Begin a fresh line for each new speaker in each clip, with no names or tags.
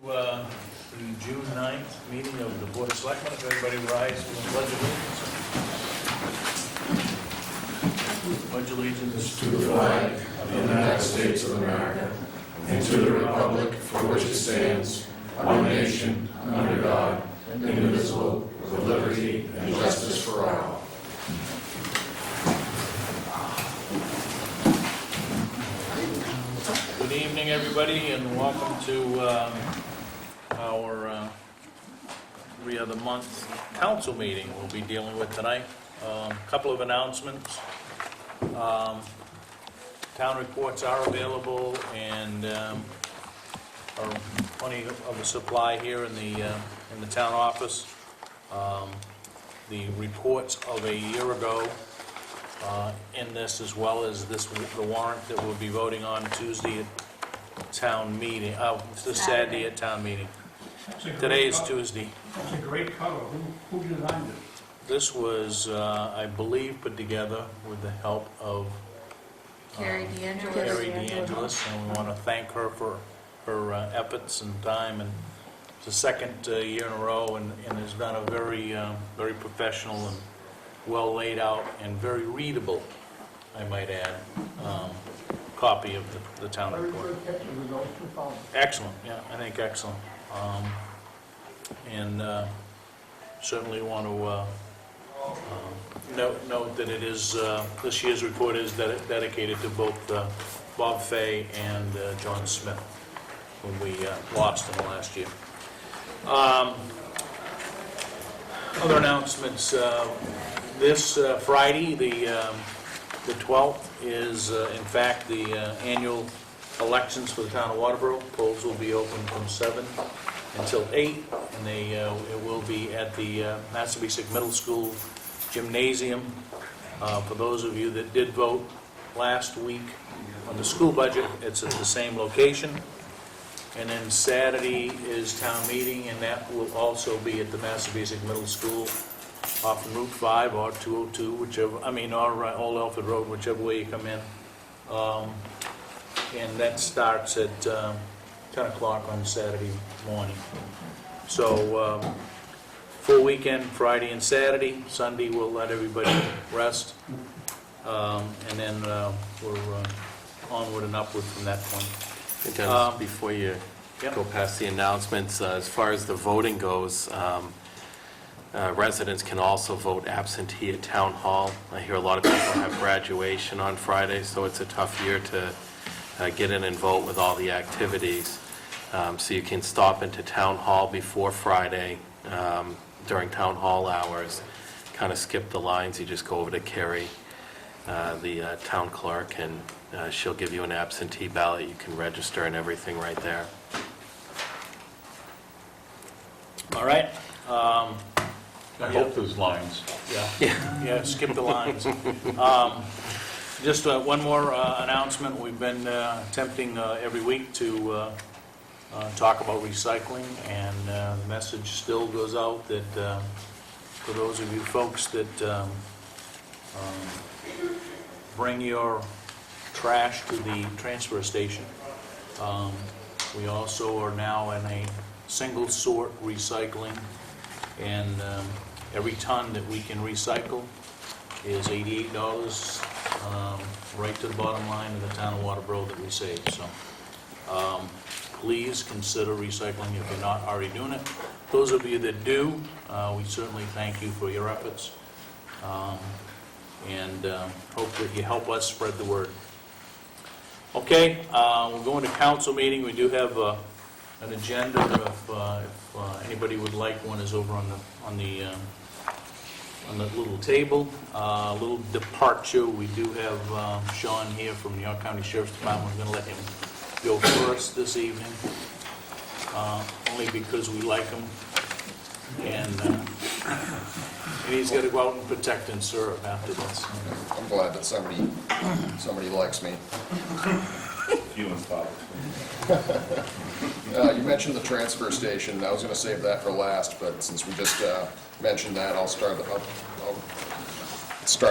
The June 9th meeting of the Board of Selectmen. If everybody rise for the pledge of allegiance. Pledge allegiance
To the flag of the United States of America and to the republic for which it stands, one nation, under God, indivisible, with liberty and justice for all.
Good evening, everybody, and welcome to our every other month council meeting we'll be dealing with tonight. A couple of announcements. Town reports are available, and are plenty of a supply here in the town office. The reports of a year ago in this, as well as the warrant that we'll be voting on Tuesday at town meeting, this Saturday at town meeting. Today is Tuesday.
That's a great cover. Who designed it?
This was, I believe, put together with the help of
Carrie DeAngelis.
Carrie DeAngelis, and we want to thank her for her efforts and time. And it's the second year in a row, and has done a very, very professional and well laid out and very readable, I might add, copy of the town
Very
report.
good picture with those two fellows.
Excellent, yeah, I think excellent. And certainly want to note that it is, this year's report is dedicated to both Bob Fay and John Smith, whom we lost in the last year. Other announcements, this Friday, the 12th, is in fact the annual elections for the town of Waterboro. Polls will be open from 7 until 8, and it will be at the Massapequa Middle School gymnasium. For those of you that did vote last week on the school budget, it's at the same location. And then Saturday is town meeting, and that will also be at the Massapequa Middle School off Route 5 or 202, whichever, or Old Elford Road, whichever way you come in. And that starts at 10 o'clock on Saturday morning. So, full weekend, Friday and Saturday. Sunday, we'll let everybody rest. And then we're onward and upward from that point.
And Dennis, before you
Yep.
go past the announcements, as far as the voting goes, residents can also vote absentee at town hall. I hear a lot of people have graduation on Friday, so it's a tough year to get in and vote with all the activities. So you can stop into town hall before Friday during town hall hours, kind of skip the lines. You just go over to Carrie, the town clerk, and she'll give you an absentee ballot. You can register and everything right there.
All right?
I hope there's lines.
Yeah, skip the lines. Just one more announcement. We've been attempting every week to talk about recycling, and the message still goes out that for those of you folks that bring your trash to the transfer station, we also are now in a single sort recycling, and every ton that we can recycle is $88 right to the bottom line of the town of Waterboro that we save. So please consider recycling if you're not already doing it. Those of you that do, we certainly thank you for your efforts, and hope that you help us spread the word. Okay, we're going to council meeting. We do have an agenda. If anybody would like one, is over on the little table. A little departure. We do have Sean here from the York County Sheriff's Department. We're going to let him go first this evening, only because we like him, and he's got to go out and protect and serve after this.
I'm glad that somebody likes me.
You and Bob.
You mentioned the transfer station. I was going to save that for last, but since we just mentioned that, I'll start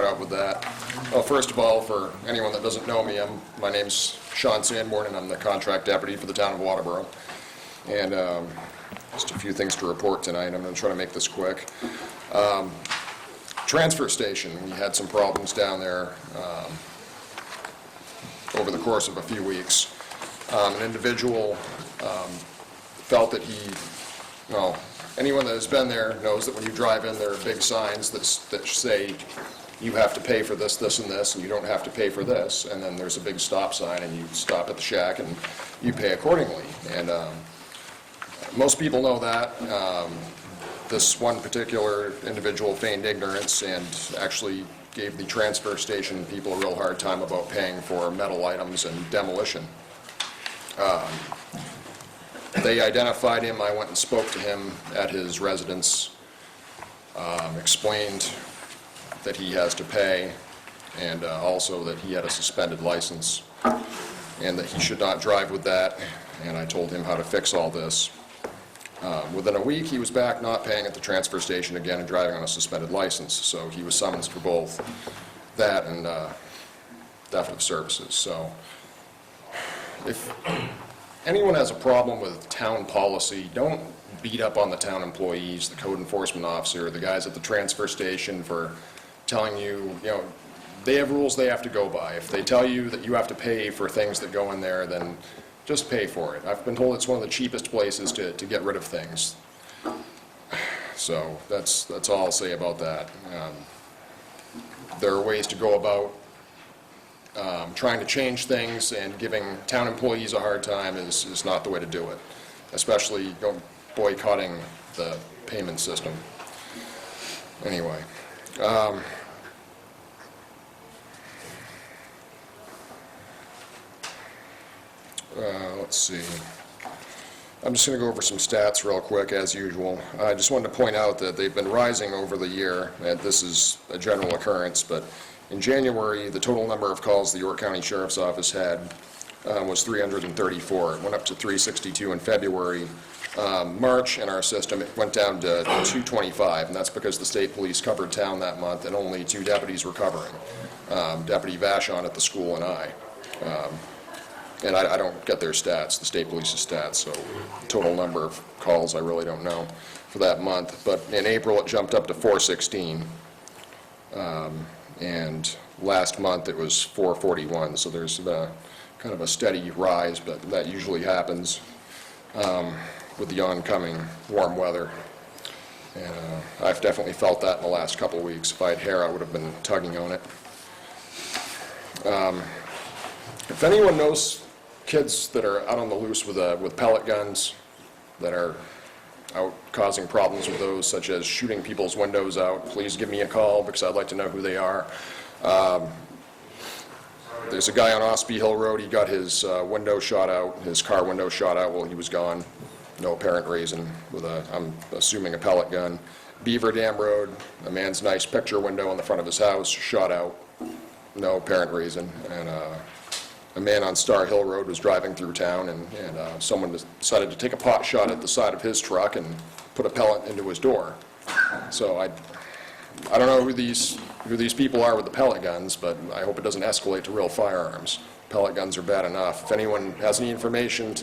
out with that. Well, first of all, for anyone that doesn't know me, my name's Sean Sanborn, and I'm the contract deputy for the town of Waterboro. And just a few things to report tonight. I'm going to try to make this quick. Transfer station, we had some problems down there over the course of a few weeks. An individual felt that anyone that has been there knows that when you drive in, there are big signs that say you have to pay for this, this, and this, and you don't have to pay for this. And then there's a big stop sign, and you stop at the shack, and you pay accordingly. And most people know that. This one particular individual feigned ignorance and actually gave the transfer station people a real hard time about paying for metal items and demolition. They identified him. I went and spoke to him at his residence, explained that he has to pay, and also that he had a suspended license, and that he should not drive with that, and I told him how to fix all this. Within a week, he was back not paying at the transfer station again and driving on a suspended license, so he was summoned for both that and theft of services. So if anyone has a problem with town policy, don't beat up on the town employees, the code enforcement officer, the guys at the transfer station for telling you, they have rules they have to go by. If they tell you that you have to pay for things that go in there, then just pay for it. I've been told it's one of the cheapest places to get rid of things. So that's all I'll say about that. There are ways to go about trying to change things, and giving town employees a hard time is not the way to do it, especially boycotting the payment system. Anyway. Let's see. I'm just going to go over some stats real quick, as usual. I just wanted to point out that they've been rising over the year, and this is a general occurrence, but in January, the total number of calls the York County Sheriff's Office had was 334. It went up to 362 in February. March, in our system, it went down to 225, and that's because the state police covered town that month, and only 2 deputies were covering. Deputy Vashon at the school and I. And I don't get their stats, the state police's stats, so total number of calls I really don't know for that month. But in April, it jumped up to 416. And last month, it was 441. So there's kind of a steady rise, but that usually happens with the oncoming warm weather. And I've definitely felt that in the last couple of weeks. If I had hair, I would have been tugging on it. If anyone knows kids that are out on the loose with pellet guns, that are out causing problems with those, such as shooting people's windows out, please give me a call, because I'd like to know who they are. There's a guy on Ospey Hill Road. He got his window shot out, his car window shot out while he was gone. No apparent reason, with I'm assuming a pellet gun. Beaver Dam Road, a man's nice picture window on the front of his house shot out. No apparent reason. And a man on Star Hill Road was driving through town, and someone decided to take a pot shot at the side of his truck and put a pellet into his door. So I don't know who these people are with the pellet guns, but I hope it doesn't escalate to real firearms. Pellet guns are bad enough. If anyone has any information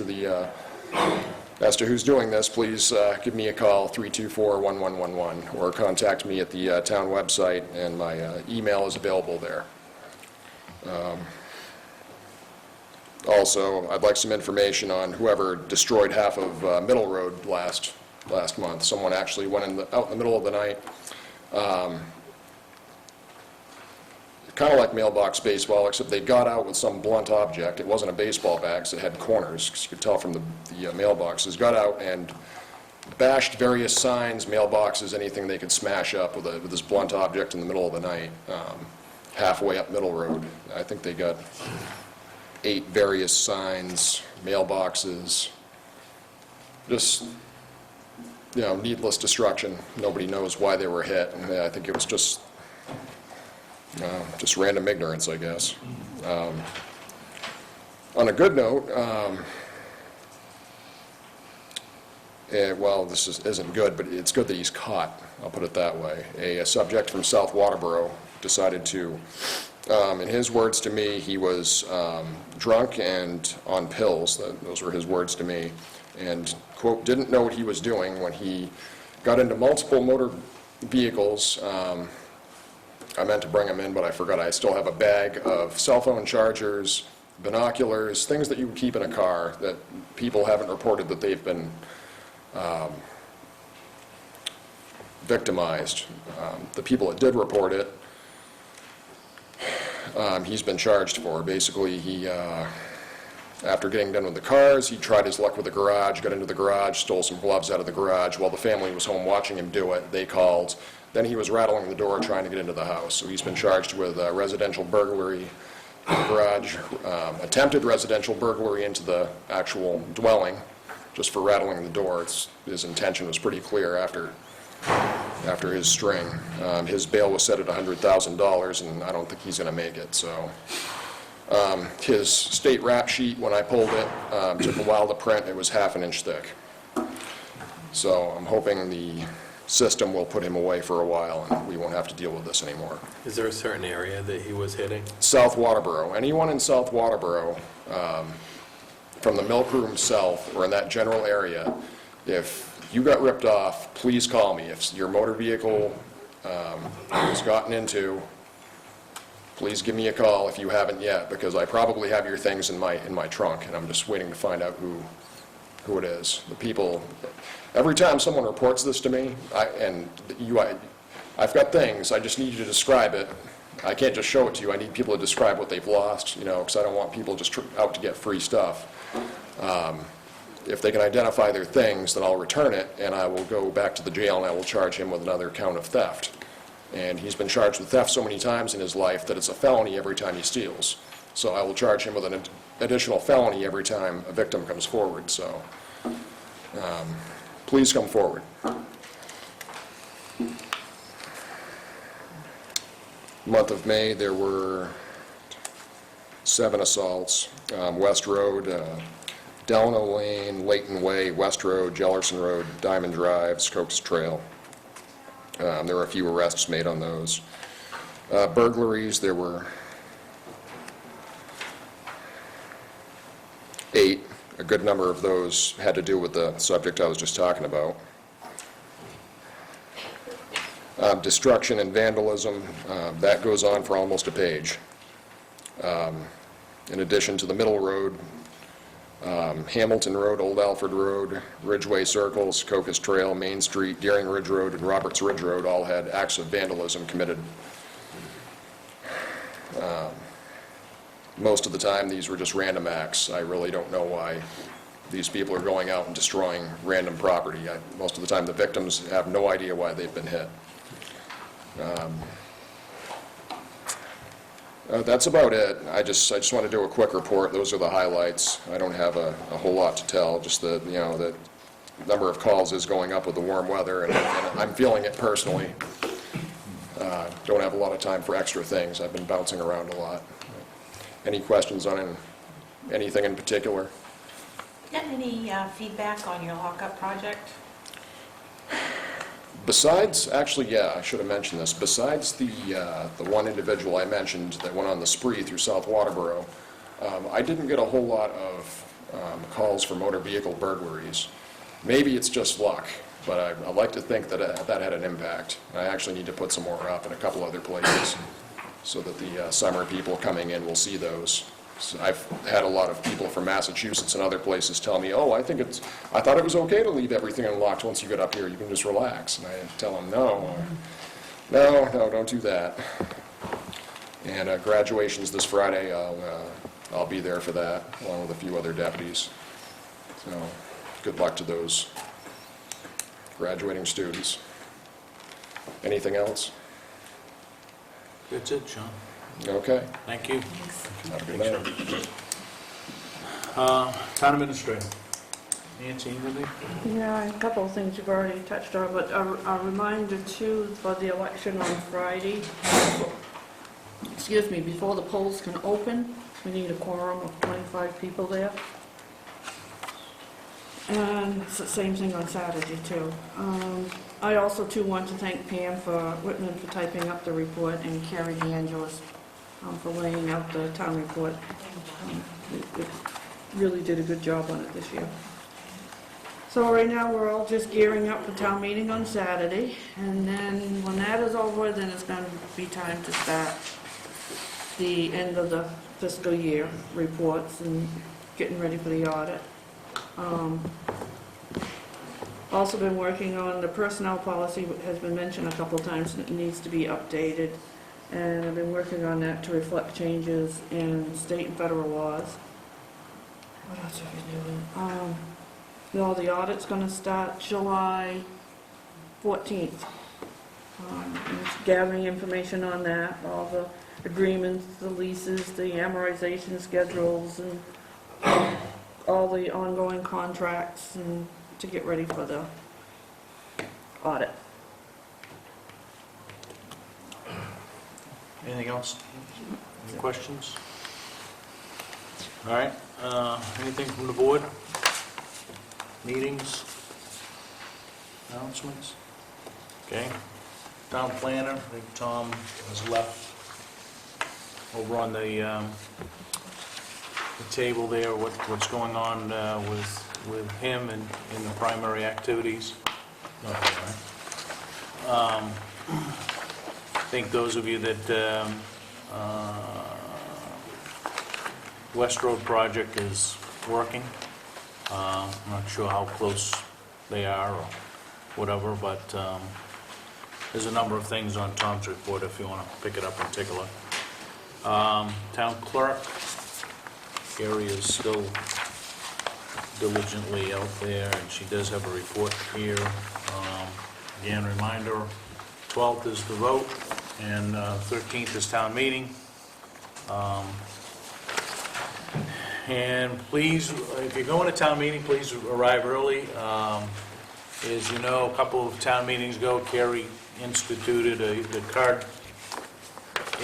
as to who's doing this, please give me a call, 324-1111, or contact me at the town website, and my email is available there. Also, I'd like some information on whoever destroyed half of Middle Road last month. Someone actually went out in the middle of the night. Kind of like mailbox baseball, except they got out with some blunt object. It wasn't a baseball bat, because it had corners, because you could tell from the mailboxes. Got out and bashed various signs, mailboxes, anything they could smash up with this blunt object in the middle of the night, halfway up Middle Road. I think they got 8 various signs, mailboxes, just, needless destruction. Nobody knows why they were hit, and I think it was just random ignorance, I guess. On a good note, well, this isn't good, but it's good that he's caught, I'll put it that way. A subject from South Waterboro decided to, in his words to me, he was drunk and on pills. Those were his words to me. and, quote, didn't know what he was doing when he got into multiple motor vehicles. I meant to bring them in, but I forgot. I still have a bag of cell phone chargers, binoculars, things that you would keep in a car that people haven't reported that they've been victimized. The people that did report it, he's been charged for. Basically, he, after getting done with the cars, he tried his luck with the garage, got into the garage, stole some gloves out of the garage. While the family was home watching him do it, they called. Then he was rattling the door trying to get into the house. So he's been charged with residential burglary in the garage, attempted residential burglary into the actual dwelling, just for rattling the door. His intention was pretty clear after his string. His bail was set at $100,000, and I don't think he's going to make it. So his state rap sheet, when I pulled it, took a while to print. It was half an inch thick. So I'm hoping the system will put him away for a while, and we won't have to deal with this anymore.
Is there a certain area that he was hitting?
South Waterboro. Anyone in South Waterboro, from the milk room south or in that general area, if you got ripped off, please call me. If your motor vehicle was gotten into, please give me a call if you haven't yet, because I probably have your things in my trunk, and I'm just waiting to find out who it is. The people, every time someone reports this to me, I've got things, I just need you to describe it. I can't just show it to you. I need people to describe what they've lost, because I don't want people just out to get free stuff. If they can identify their things, then I'll return it, and I will go back to the jail, and I will charge him with another count of theft. And he's been charged with theft so many times in his life that it's a felony every time he steals. So I will charge him with an additional felony every time a victim comes forward. So please come forward. Month of May, there were 7 assaults. West Road, Delano Lane, Layton Way, West Road, Jellerson Road, Diamond Drive, Scopes Trail. There were a few arrests made on those. Burglaries, there were 8. A good number of those had to do with the subject I was just talking about. Destruction and vandalism, that goes on for almost a page. In addition to the Middle Road, Hamilton Road, Old Alfred Road, Ridgeway Circle, Secocas Trail, Main Street, Deering Ridge Road, and Roberts Ridge Road all had acts of vandalism committed. Most of the time, these were just random acts. I really don't know why these people are going out and destroying random property. Most of the time, the victims have no idea why they've been hit. That's about it. I just want to do a quick report. Those are the highlights. I don't have a whole lot to tell. Just that, the number of calls is going up with the warm weather, and I'm feeling it personally. Don't have a lot of time for extra things. I've been bouncing around a lot. Any questions on anything in particular?
Got any feedback on your lockup project?
Besides, actually, yeah, I should have mentioned this. Besides the one individual I mentioned that went on the spree through South Waterboro, I didn't get a whole lot of calls for motor vehicle burglaries. Maybe it's just luck, but I like to think that that had an impact. I actually need to put some more up in a couple other places so that the summer people coming in will see those. So I've had a lot of people from Massachusetts and other places tell me, oh, I thought it was okay to leave everything unlocked once you get up here. You can just relax. And I tell them, no, don't do that. And graduation's this Friday. I'll be there for that, along with a few other deputies. So good luck to those graduating students. Anything else?
That's it, Sean.
Okay.
Thank you.
Have a good night.
Town administrator. Nancy, anything?
Yeah, a couple of things you've already touched on, but a reminder too for the election on Friday. Excuse me, before the polls can open, we need a quorum of 25 people there. And it's the same thing on Saturday too. I also too want to thank Pam Whitman for typing up the report, and Carrie DeAngelis for laying out the town report. It really did a good job on it this year. So right now, we're all just gearing up for town meeting on Saturday, and then when that is over, then it's gonna be time to start the end of the fiscal year reports and getting ready for the audit. Also been working on the personnel policy, has been mentioned a couple times, and it needs to be updated. And I've been working on that to reflect changes in state and federal laws. What else have you doing? The audit's gonna start July 14th. Just gathering information on that, all the agreements, the leases, the amortization schedules, and all the ongoing contracts, and to get ready for the audit.
Anything else? Any questions? All right, anything from the board? Meetings? Announcements? Okay. Town planner, I think Tom has left over on the table there, what's going on with him and in the primary activities. Nothing, right? I think those of you that West Road project is working. I'm not sure how close they are or whatever, but there's a number of things on Tom's report if you want to pick it up and take a look. Town clerk, Gary is still diligently out there, and she does have a report here. Again, reminder, 12th is the vote, and 13th is town meeting. And please, if you're going to town meeting, please arrive early. As you know, a couple of town meetings ago, Carrie instituted the card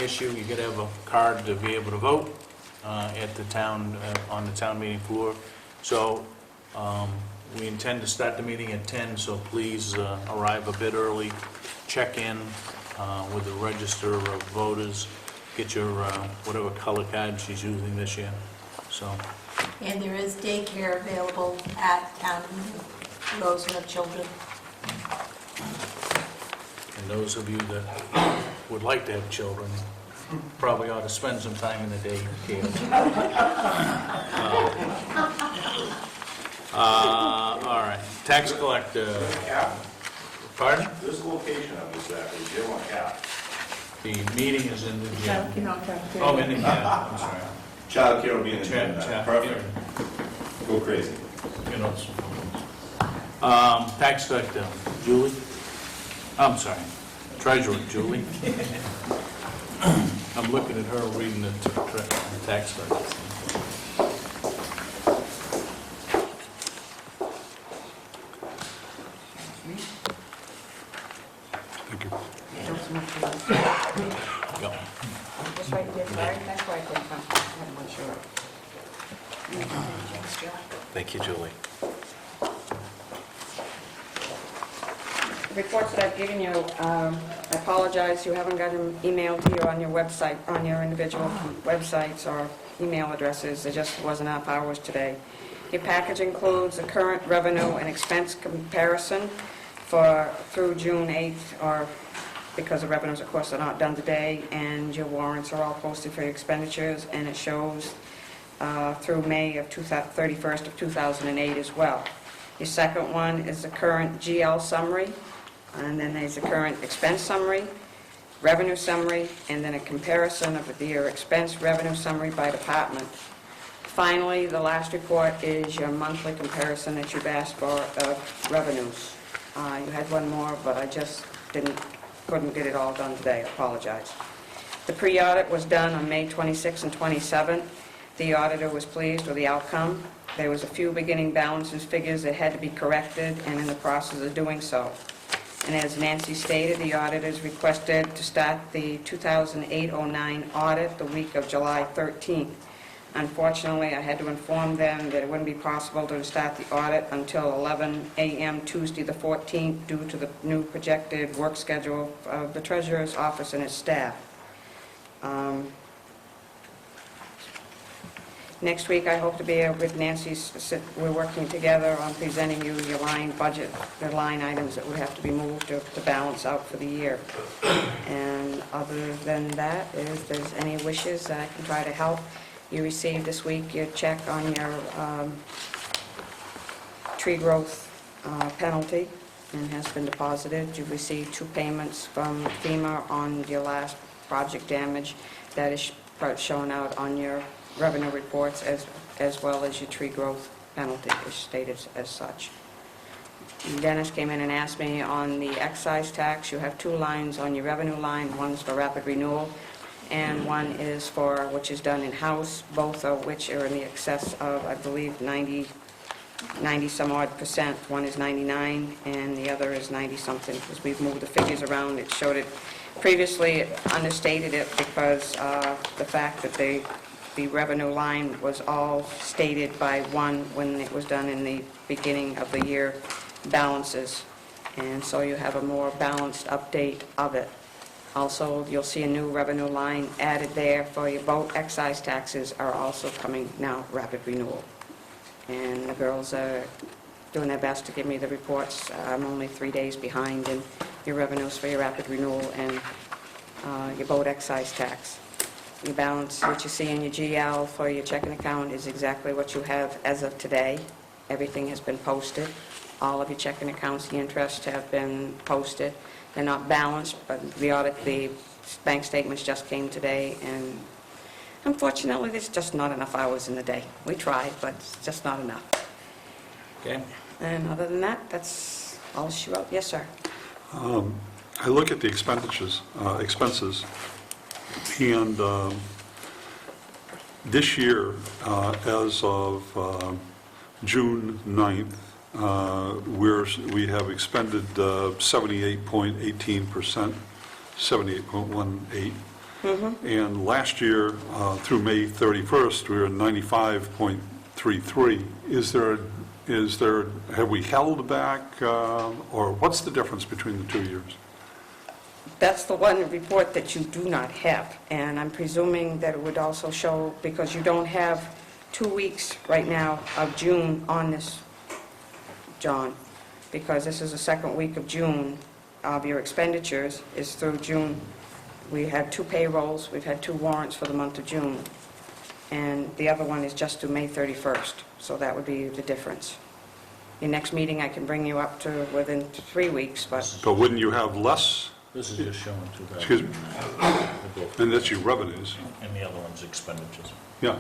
issue. You gotta have a card to be able to vote at the town, on the town meeting floor. So we intend to start the meeting at 10, so please arrive a bit early. Check in with the register of voters. Get your whatever color card she's using this year. So.
And there is daycare available at town meeting for those who have children.
And those of you that would like to have children probably ought to spend some time in the daycare. All right, tax collector. Pardon?
This is the location of this, exactly, Jim on Cap.
The meeting is in the gym.
You know, Kathy.
Oh, in the gym, I'm sorry.
Child care will be in the gym.
Chat,
Perfect. Go crazy.
You know, tax collector, Julie? I'm sorry, treasurer, Julie. I'm looking at her reading the tax collector. Thank you. Go.
Just right there, sorry, that's why I couldn't come, I had one short.
Thank you, Julie.
The reports that I've given you, I apologize, you haven't got them emailed to you on your website, on your individual websites or email addresses, there just wasn't enough hours today. Your package includes the current revenue and expense comparison through June 8th, or because the revenues, of course, are not done today, and your warrants are all posted for your expenditures, and it shows through May of 31st of 2008 as well. Your second one is the current GL summary, and then there's the current expense summary, revenue summary, and then a comparison of your expense revenue summary by department. Finally, the last report is your monthly comparison that you've asked for of revenues. You had one more, but I just couldn't get it all done today, I apologize. The pre-audit was done on May 26th and 27th. The auditor was pleased with the outcome. There was a few beginning balances figures that had to be corrected, and in the process of doing so. And as Nancy stated, the auditors requested to start the 2008-09 audit the week of July 13th. Unfortunately, I had to inform them that it wouldn't be possible to start the audit until 11 a.m. Tuesday the 14th due to the new projected work schedule of the Treasurer's office and its staff. Next week, I hope to be with Nancy, we're working together on presenting you your line budget, the line items that would have to be moved to balance out for the year. And other than that, if there's any wishes, I can try to help. You received this week your check on your tree growth penalty, and has been deposited. You've received 2 payments from FEMA on your last project damage. That is shown out on your revenue reports as well as your tree growth penalty is stated as such. Dennis came in and asked me on the excise tax, you have 2 lines on your revenue line. One's for rapid renewal and one is for, which is done in-house, both of which are in the excess of, I believe, 90 some odd percent. One is 99 and the other is 90 something, because we've moved the figures around. It showed it previously, it understated it because the fact that the revenue line was all stated by 1 when it was done in the beginning of the year balances, and so you have a more balanced update of it. Also, you'll see a new revenue line added there for your boat excise taxes are also coming now rapid renewal. And the girls are doing their best to give me the reports. I'm only 3 days behind in your revenues for your rapid renewal and your boat excise tax. Your balance, what you see in your GL for your checking account is exactly what you have as of today. Everything has been posted. All of your checking accounts, the interest have been posted. They're not balanced, but the bank statements just came today, and unfortunately, there's just not enough hours in the day. We tried, but it's just not enough.
Okay?
And other than that, that's all she wrote. Yes, sir.
I look at the expenses, and this year, as of June 9th, we have expended 78.18%, 78.18. And last year, through May 31st, we were at 95.33. Have we held back, or what's the difference between the 2 years?
That's the one report that you do not have, and I'm presuming that it would also show, because you don't have 2 weeks right now of June on this, John, because this is the second week of June of your expenditures is through June. We had 2 payrolls, we've had 2 warrants for the month of June, and the other one is just to May 31st, so that would be the difference. Your next meeting, I can bring you up to within 3 weeks, but
But wouldn't you have less?
This is just showing 2,000.
Excuse me? And that's your revenues.
And the other one's expenditures.
Yeah.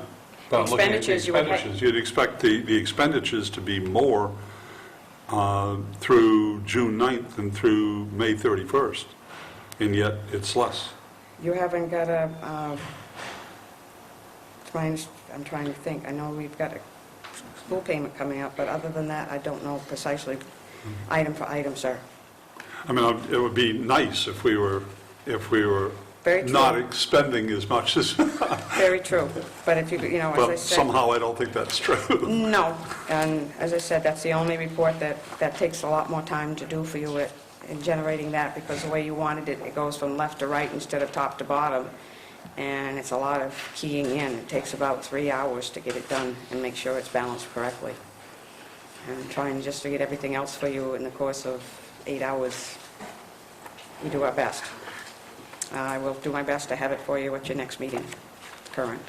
But I'm looking at the
Expenditures, you would have-
expenditures. You'd expect the expenditures to be more through June 9th than through May 31st, and yet it's less.
you haven't got a, I'm trying to think, I know we've got a school payment coming up, but other than that, I don't know precisely item for item, sir.
I mean, it would be nice if we were
Very true.
not expending as much as,
Very true, but if you, as I
but
said...
somehow I don't think that's true.
No, and as I said, that's the only report that takes a lot more time to do for you in generating that, because the way you wanted it, it goes from left to right instead of top to bottom, and it's a lot of keying in. It takes about 3 hours to get it done and make sure it's balanced correctly. And trying just to get everything else for you in the course of 8 hours, we do our best. I will do my best to have it for you at your next meeting, current.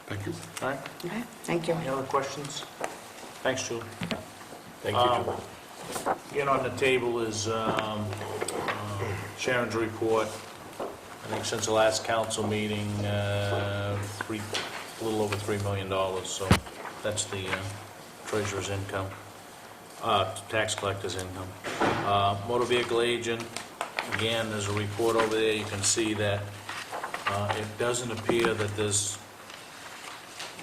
Thank you.
All right,
Okay, thank you.
any other questions? Thanks, Julie.
Thank you, Julie.
Again, on the table is Sharon's report. I think since the last council meeting, a little over $3 million, so that's the treasurer's income, tax collector's income. Motor vehicle agent, again, there's a report over there. You can see that it doesn't appear that there's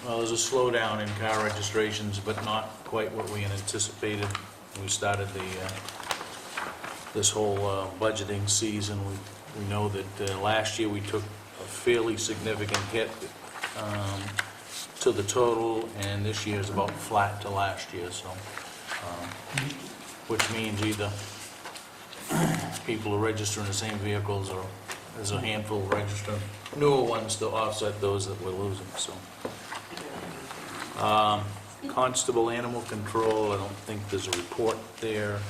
a slowdown in car registrations, but not quite what we had anticipated when we started this whole budgeting season. We know that last year we took a fairly significant hit to the total, and this year is about flat to last year, so, which means either people are registering the same vehicles, or there's a handful registering newer ones to offset those that we're losing, so. Constable Animal Control, I don't think there's a report there.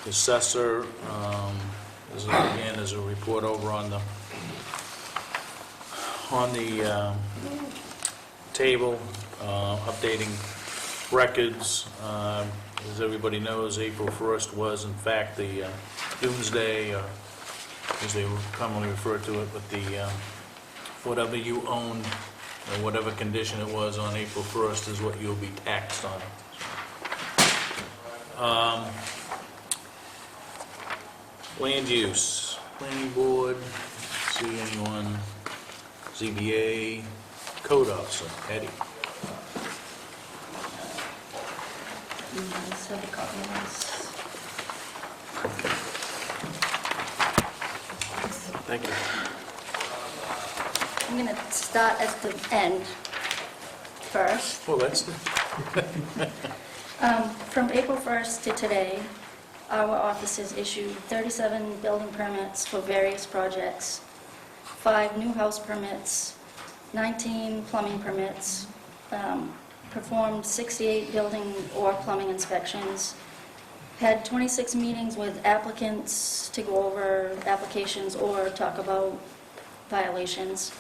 Assessor, there's a report over on the table, updating records. As everybody knows, April 1st was in fact the doomsday, or as they commonly refer to it, but the whatever you owned or whatever condition it was on April 1st is what you'll be taxed on. Land use, planning board, see anyone, ZBA, code officer, Eddie.
Let's have a copy of
Thank you.
this. I'm going to start at the end first.
Well, that's the...
From April 1st to today, our offices issued 37 building permits for various projects, 5 new house permits, 19 plumbing permits, performed 68 building or plumbing inspections, had 26 meetings with applicants to go over applications or talk about violations,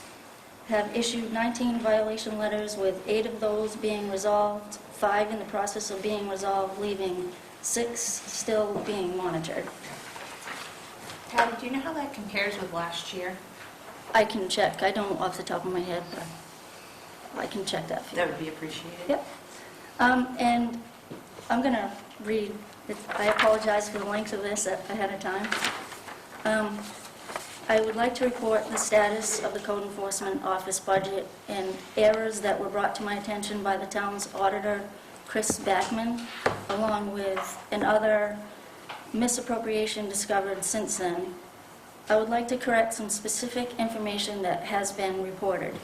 have issued 19 violation letters with 8 of those being resolved, 5 in the process of being resolved, leaving 6 still being monitored.
Patty, do you know how that compares with last year?
I can check, I don't off the top of my head, but I can check that for you.
That would be appreciated.
Yep. And I'm going to read, I apologize for the length of this ahead of time. I would like to report the status of the Code Enforcement Office budget and errors that were brought to my attention by the town's auditor, Chris Backman, along with another misappropriation discovered since then. I would like to correct some specific information that has been reported.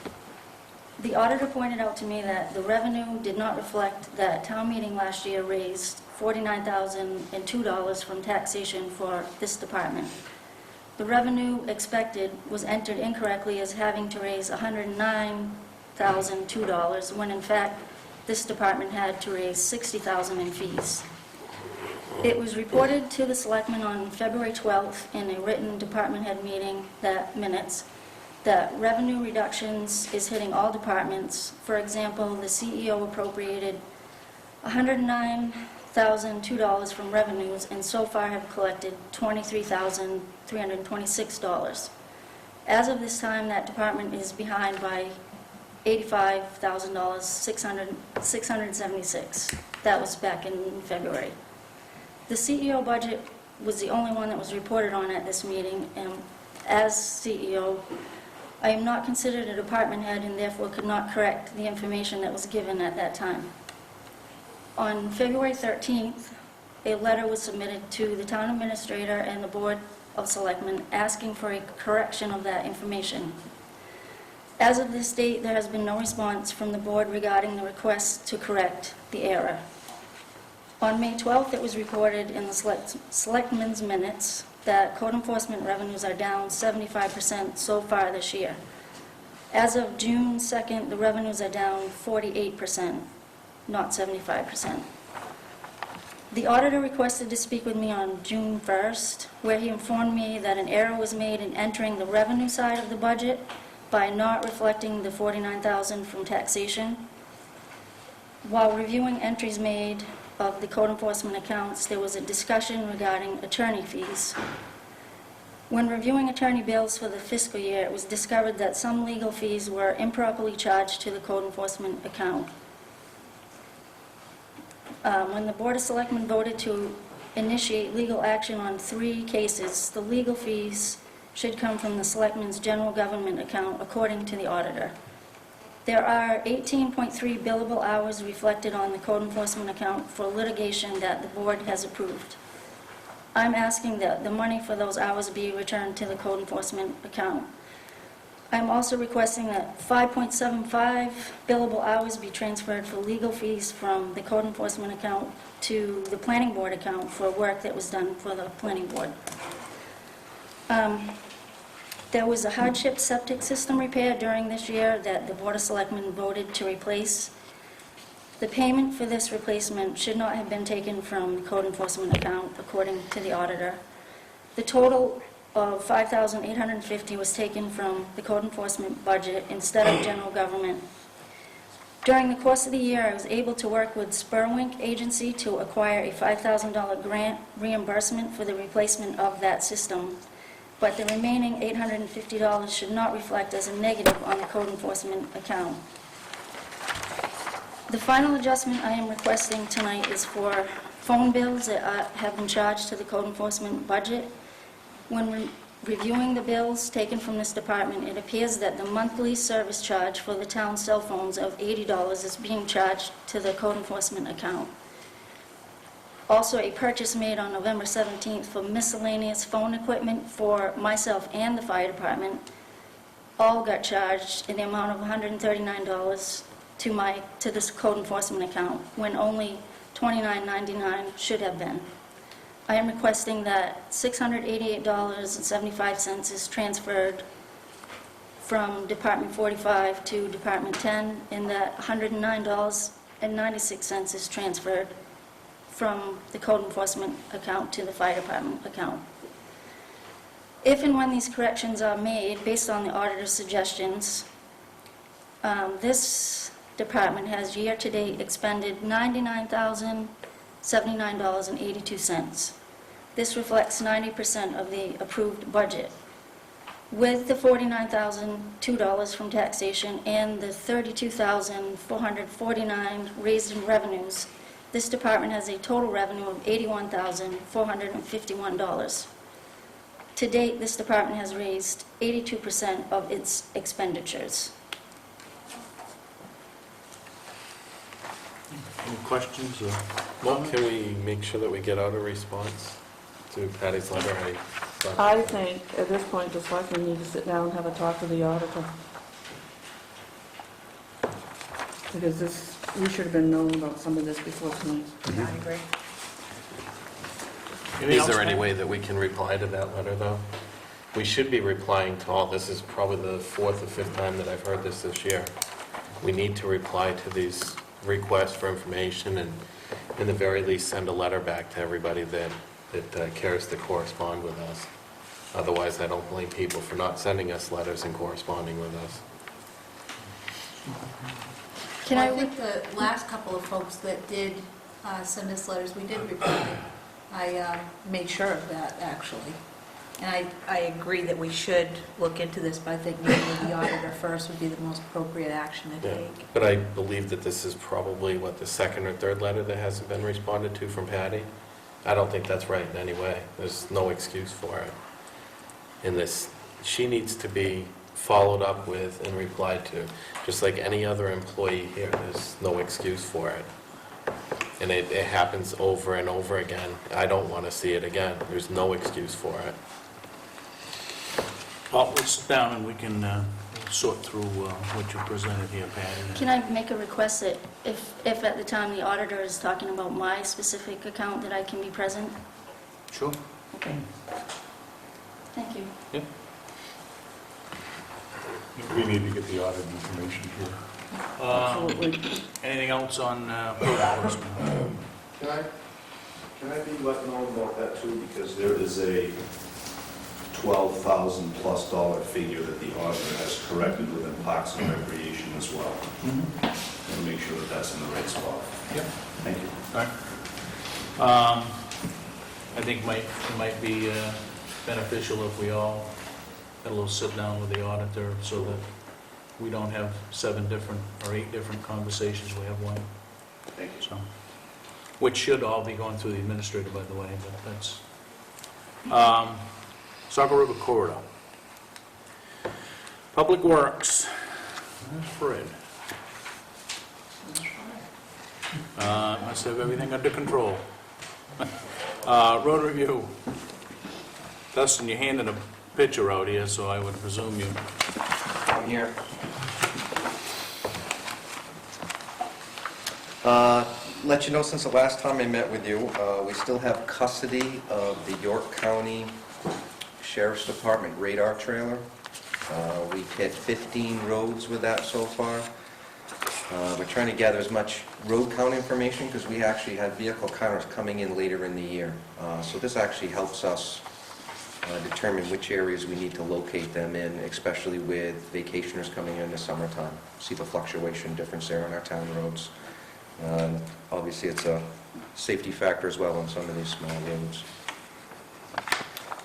The auditor pointed out to me that the revenue did not reflect that town meeting last year raised $49,002 from taxation for this department. The revenue expected was entered incorrectly as having to raise $109,002, when in fact this department had to raise $60,000 in fees. It was reported to the Selectmen on February 12th in a written department head meeting that revenue reductions is hitting all departments. For example, the CEO appropriated $109,002 from revenues and so far have collected $23,326. As of this time, that department is behind by $85,000, $676. That was back in February. The CEO budget was the only one that was reported on at this meeting, and as CEO, I am not considered a department head and therefore could not correct the information that was given at that time. On February 13th, a letter was submitted to the town administrator and the Board of Selectmen asking for a correction of that information. As of this date, there has been no response from the board regarding the request to correct the error. On May 12th, it was reported in the Selectmen's minutes that code enforcement revenues are down 75% so far this year. As of June 2nd, the revenues are down 48%, not 75%. The auditor requested to speak with me on June 1st, where he informed me that an error was made in entering the revenue side of the budget by not reflecting the $49,000 from taxation. While reviewing entries made of the code enforcement accounts, there was a discussion regarding attorney fees. When reviewing attorney bills for the fiscal year, it was discovered that some legal fees were improperly charged to the code enforcement account. When the Board of Selectmen voted to initiate legal action on 3 cases, the legal fees should come from the Selectmen's general government account, according to the auditor. There are 18.3 billable hours reflected on the code enforcement account for litigation that the board has approved. I'm asking that the money for those hours be returned to the code enforcement account. I'm also requesting that 5.75 billable hours be transferred for legal fees from the code enforcement account to the planning board account for work that was done for the planning board. There was a hardship septic system repair during this year that the Board of Selectmen voted to replace. The payment for this replacement should not have been taken from the code enforcement account, according to the auditor. The total of $5,850 was taken from the code enforcement budget instead of general government. During the course of the year, I was able to work with Spurwink Agency to acquire a $5,000 grant reimbursement for the replacement of that system, but the remaining $850 should not reflect as a negative on the code enforcement account. The final adjustment I am requesting tonight is for phone bills that have been charged to the code enforcement budget. When reviewing the bills taken from this department, it appears that the monthly service charge for the town cell phones of $80 is being charged to the code enforcement account. Also, a purchase made on November 17th for miscellaneous phone equipment for myself and the fire department all got charged in the amount of $139 to this code enforcement account, when only $29.99 should have been. I am requesting that $688.75 is transferred from Department 45 to Department 10, and that $109.96 is transferred from the code enforcement account to the fire department account. If and when these corrections are made, based on the auditor's suggestions, this department has year-to-date expended $99,079.82. This reflects 90% of the approved budget. With the $49,002 from taxation and the $32,449 raised in revenues, this department has a total revenue of $81,451. To date, this department has raised 82% of its expenditures.
Any questions?
Well, can we make sure that we get out a response to Patty's letter?
I think at this point, the selectmen need to sit down and have a talk with the auditor. Because we should have been knowing about some of this before tonight.
I agree.
Anything
Is
else,
there any
Matt?
way that we can reply to that letter, though? We should be replying to all, this is probably the fourth or fifth time that I've heard this year. We need to reply to these requests for information and, in the very least, send a letter back to everybody that cares to correspond with us. Otherwise, I don't blame people for not sending us letters and corresponding with us.
I think the last couple of folks that did send us letters, we did reply. I made sure of that, actually. And I agree that we should look into this, but I think meeting with the auditor first would be the most appropriate action to
Yeah.
take.
But I believe that this is probably, the second or third letter that hasn't been responded to from Patty? I don't think that's right in any way. There's no excuse for it. In this, she needs to be followed up with and replied to. Just like any other employee here, there's no excuse for it. And it happens over and over again. I don't want to see it again. There's no excuse for it.
Well, let's sit down and we can sort through what you presented here, Patty.
Can I make a request that if at the time the auditor is talking about my specific account, that I can be present?
Sure.
Okay. Thank you.
Yep.
We need to get the audit information here.
Absolutely.
Anything else on code enforcement?
Can I be let know about that too? Because there is a $12,000+ figure that the auditor has corrected within Parks and Recreation as well. And make sure that that's in the right spot.
Yep.
Thank you.
All right. I think it might be beneficial if we all had a little sit down with the auditor so that we don't have 7 different or 8 different conversations, we have one.
Thank you.
So, which should all be going through the administrator, by the way, but that's... Saco River Corridor. Public Works. There's Fred. Must have everything under control. Road review. Dustin, you're handing a picture out here, so I would presume you...
I'm here. Let you know, since the last time I met with you, we still have custody of the York County Sheriff's Department radar trailer. We've hit 15 roads with that so far. We're trying to gather as much road count information because we actually have vehicle counters coming in later in the year. So this actually helps us determine which areas we need to locate them in, especially with vacationers coming in the summertime. See the fluctuation difference there on our town roads. Obviously, it's a safety factor as well on some of these small roads.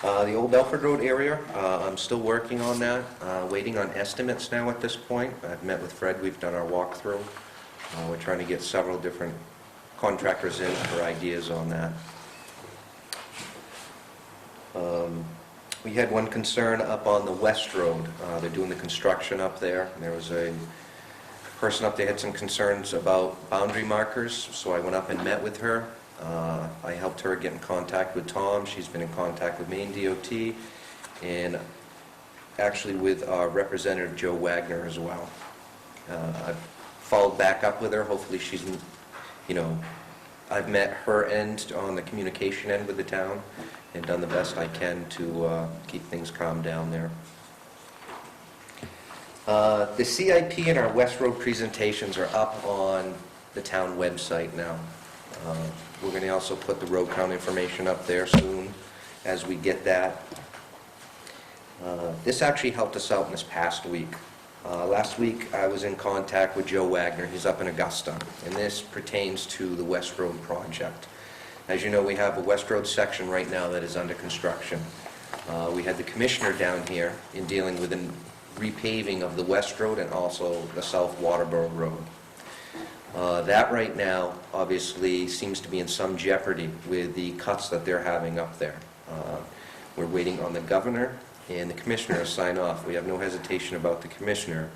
The Old Belford Road area, I'm still working on that, waiting on estimates now at this point. I've met with Fred, we've done our walkthrough. We're trying to get several different contractors in for ideas on that. We had one concern up on the West Road. They're doing the construction up there. There was a person up there had some concerns about boundary markers, so I went up and met with her. I helped her get in contact with Tom. She's been in contact with Maine DOT, and actually with our Representative Joe Wagner as well. I've followed back up with her. Hopefully she's, I've met her end on the communication end with the town and done the best I can to keep things calm down there. The CIP and our West Road presentations are up on the town website now. We're going to also put the road count information up there soon as we get that. This actually helped us out in this past week. Last week I was in contact with Joe Wagner. He's up in Augusta, and this pertains to the West Road project. As you know, we have a West Road section right now that is under construction. We had the commissioner down here in dealing with the repaving of the West Road and also the South Waterboro Road. That right now obviously seems to be in some jeopardy with the cuts that they're having up there. We're waiting on the governor and the commissioner to sign off. We have no hesitation about the commissioner,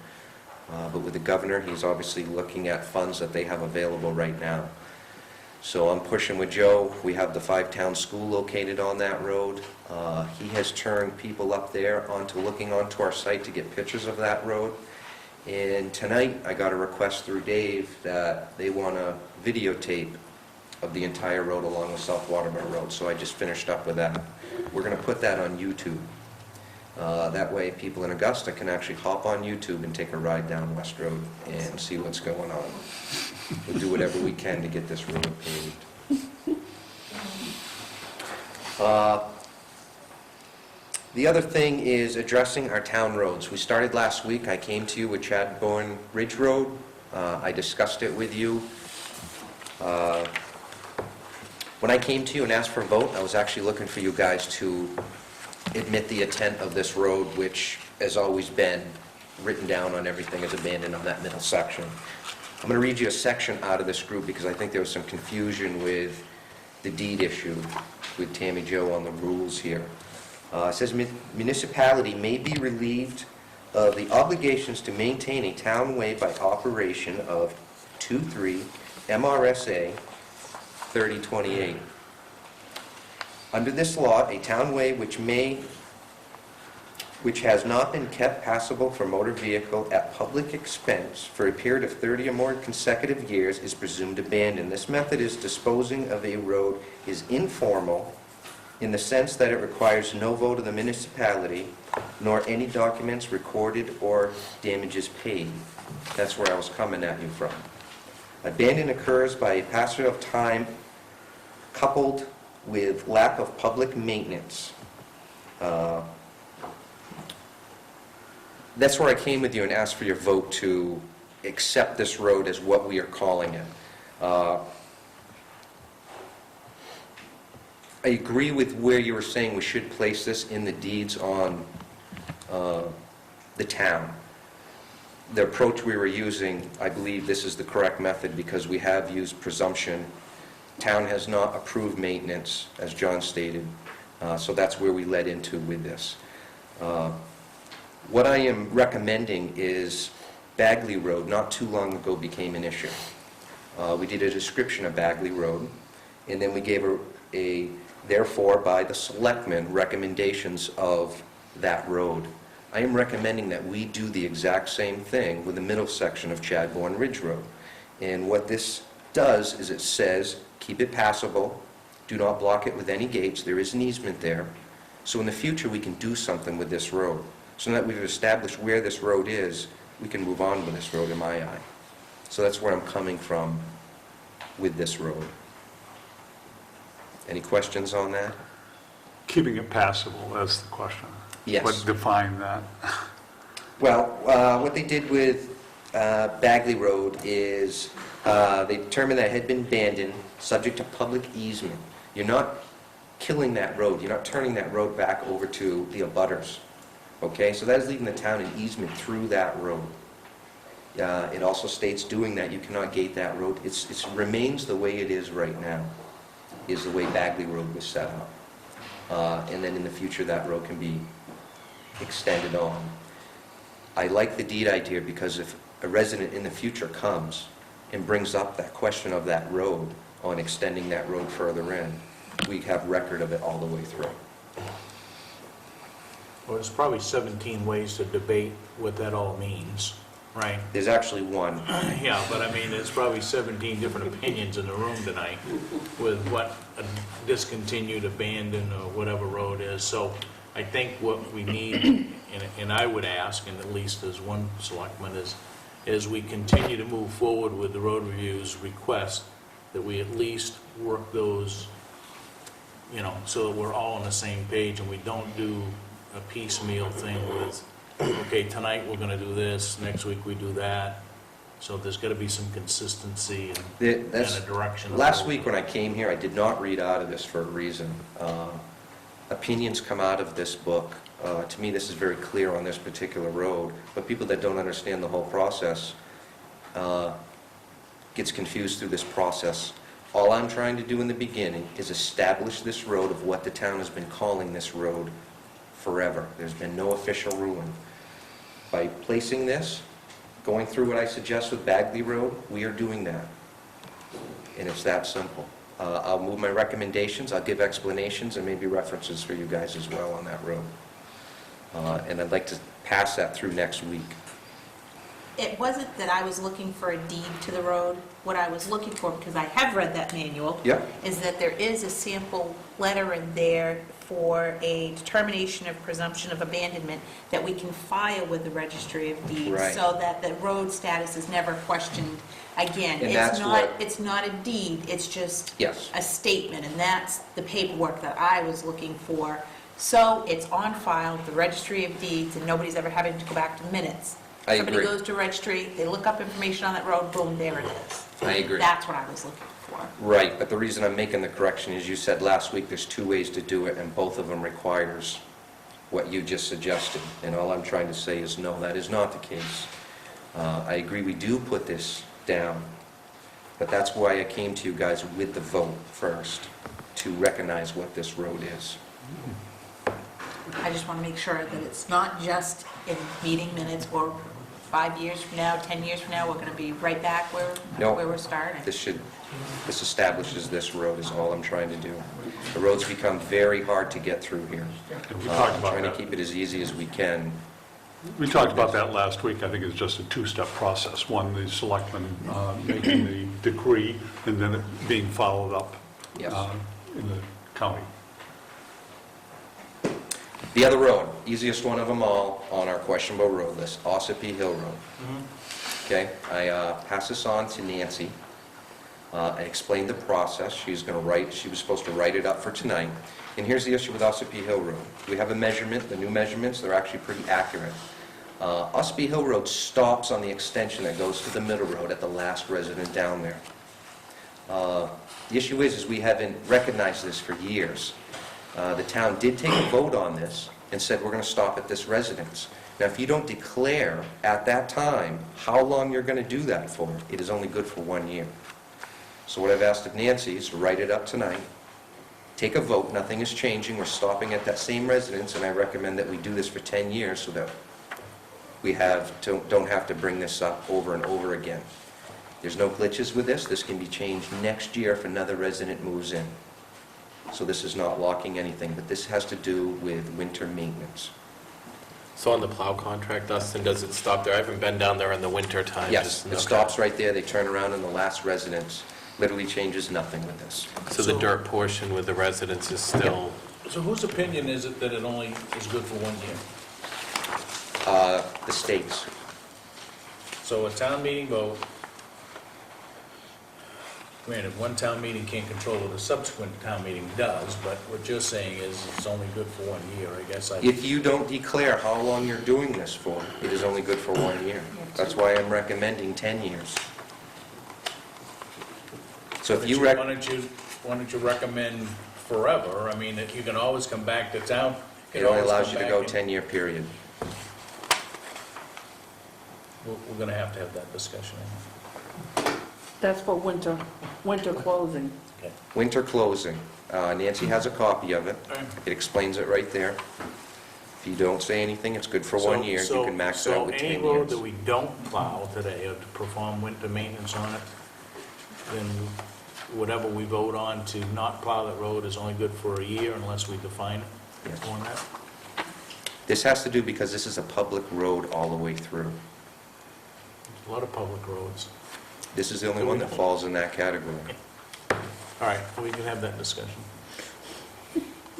but with the governor, he's obviously looking at funds that they have available right now. So I'm pushing with Joe. We have the 5-town school located on that road. He has turned people up there onto looking onto our site to get pictures of that road. And tonight, I got a request through Dave that they want a videotape of the entire road along the South Waterboro Road. So I just finished up with that. We're going to put that on YouTube. That way, people in Augusta can actually hop on YouTube and take a ride down West Road and see what's going on. We'll do whatever we can to get this road paved. The other thing is addressing our town roads. We started last week. I came to you with Chadbourne Ridge Road. I discussed it with you. When I came to you and asked for a vote, I was actually looking for you guys to admit the intent of this road, which has always been written down on everything as abandoned on that middle section. I'm going to read you a section out of this group because I think there was some confusion with the deed issue with Tammy Jo on the rules here. It says municipality may be relieved of the obligations to maintain a townway by operation of 23 MRSA 3028. Under this law, a townway which has not been kept passable for motor vehicle at public expense for a period of 30 or more consecutive years is presumed abandoned. This method of disposing of a road is informal in the sense that it requires no vote of the municipality, nor any documents recorded or damages paid. That's where I was coming at you from. Abandon occurs by a passage of time coupled with lack of public maintenance. That's where I came with you and asked for your vote to accept this road as what we are calling it. I agree with where you were saying we should place this in the deeds on the town. The approach we were using, I believe this is the correct method because we have used presumption. Town has not approved maintenance, as John stated, so that's where we led into with this. What I am recommending is Bagley Road, not too long ago, became an issue. We did a description of Bagley Road, and then we gave a therefore, by the selectmen, recommendations of that road. I am recommending that we do the exact same thing with the middle section of Chadbourne Ridge Road. And what this does is it says, keep it passable, do not block it with any gates, there is an easement there, so in the future we can do something with this road. So now that we've established where this road is, we can move on with this road in my eye. So that's where I'm coming from with this road. Any questions on that?
Keeping it passable, that's the question.
Yes.
What define that?
Well, what they did with Bagley Road is they determined that it had been abandoned, subject to public easement. You're not killing that road, you're not turning that road back over to the abutters. Okay, so that is leaving the town an easement through that road. It also states doing that, you cannot gate that road. It remains the way it is right now, is the way Bagley Road was set up. And then in the future, that road can be extended on. I like the deed idea because if a resident in the future comes and brings up that question of that road on extending that road further in, we have record of it all the way through.
Well, there's probably 17 ways to debate what that all means, right?
There's actually one.
Yeah, but I mean, there's probably 17 different opinions in the room tonight with what a discontinued, abandoned, or whatever road is. So I think what we need, and I would ask, and at least as one selectman, is we continue to move forward with the road reviews request, that we at least work those, so that we're all on the same page and we don't do a piecemeal thing with, okay, tonight we're going to do this, next week we do that. So there's got to be some consistency and a direction.
Last week when I came here, I did not read out of this for a reason. Opinions come out of this book. To me, this is very clear on this particular road, but people that don't understand the whole process gets confused through this process. All I'm trying to do in the beginning is establish this road of what the town has been calling this road forever. There's been no official ruling. By placing this, going through what I suggest with Bagley Road, we are doing that. And it's that simple. I'll move my recommendations, I'll give explanations, and maybe references for you guys as well on that road. And I'd like to pass that through next week.
It wasn't that I was looking for a deed to the road. What I was looking for, because I have read that manual,
Yep.
is that there is a sample letter in there for a determination of presumption of abandonment that we can file with the Registry of Deeds,
Right.
so that the road status is never questioned again.
And that's what-
It's not a deed, it's just
Yes.
a statement, and that's the paperwork that I was looking for. So it's on file with the Registry of Deeds, and nobody's ever having to go back to minutes.
I
Somebody
agree.
goes to registry, they look up information on that road, boom, there it is.
I agree.
That's what I was looking for.
Right, but the reason I'm making the correction is you said last week there's two ways to do it, and both of them requires what you just suggested. And all I'm trying to say is, no, that is not the case. I agree we do put this down, but that's why I came to you guys with the vote first, to recognize what this road is.
I just want to make sure that it's not just in meeting minutes, or 5 years from now, 10 years from now, we're going to be right back
No.
where we're starting.
This establishes this road is all I'm trying to do. The road's become very hard to get through here.
And we talked
I'm
about
trying to
that.
keep it as easy as we can.
We talked about that last week. I think it's just a two-step process. One, the selectmen making the decree, and then it being followed up
Yes.
in the county.
The other road, easiest one of them all on our questionable road list, Ossipee Hill Road. Okay, I passed this on to Nancy. I explained the process. She was supposed to write it up for tonight. And here's the issue with Ossipee Hill Road. We have a measurement, the new measurements, they're actually pretty accurate. Ossipee Hill Road stops on the extension that goes to the middle road at the last resident down there. The issue is we haven't recognized this for years. The town did take a vote on this and said, we're going to stop at this residence. Now, if you don't declare at that time how long you're going to do that for, it is only good for 1 year. So what I've asked of Nancy is to write it up tonight, take a vote, nothing is changing, we're stopping at that same residence, and I recommend that we do this for 10 years so that we don't have to bring this up over and over again. There's no glitches with this. This can be changed next year if another resident moves in. So this is not locking anything, but this has to do with winter maintenance.
So on the plow contract, Dustin, does it stop there? I haven't been down there in the winter time.
Yes, it stops right there, they turn around, and the last residence literally changes nothing with this.
So the dirt portion with the residents is still,
So whose opinion is it that it only is good for 1 year?
The states.
So a town meeting vote, granted, one town meeting can't control what a subsequent town meeting does, but what you're saying is it's only good for 1 year, I guess.
If you don't declare how long you're doing this for, it is only good for 1 year. That's why I'm recommending 10 years. So if you
Why don't you recommend forever? I mean, you can always come back to town.
it only allows you to go 10-year period.
We're gonna have to have that discussion.
That's for winter closing.
Okay.
Winter closing. Nancy has a copy of it. It explains it right there. If you don't say anything, it's good for 1 year. You can max it out with 10
So any road
years.
that we don't plow today or to perform winter maintenance on it, then whatever we vote on to not plow that road is only good for a year unless we define it
Yes.
on that?
This has to do because this is a public road all the way through.
A lot of public roads.
This is the only one that falls in that category.
All right, we can have that discussion.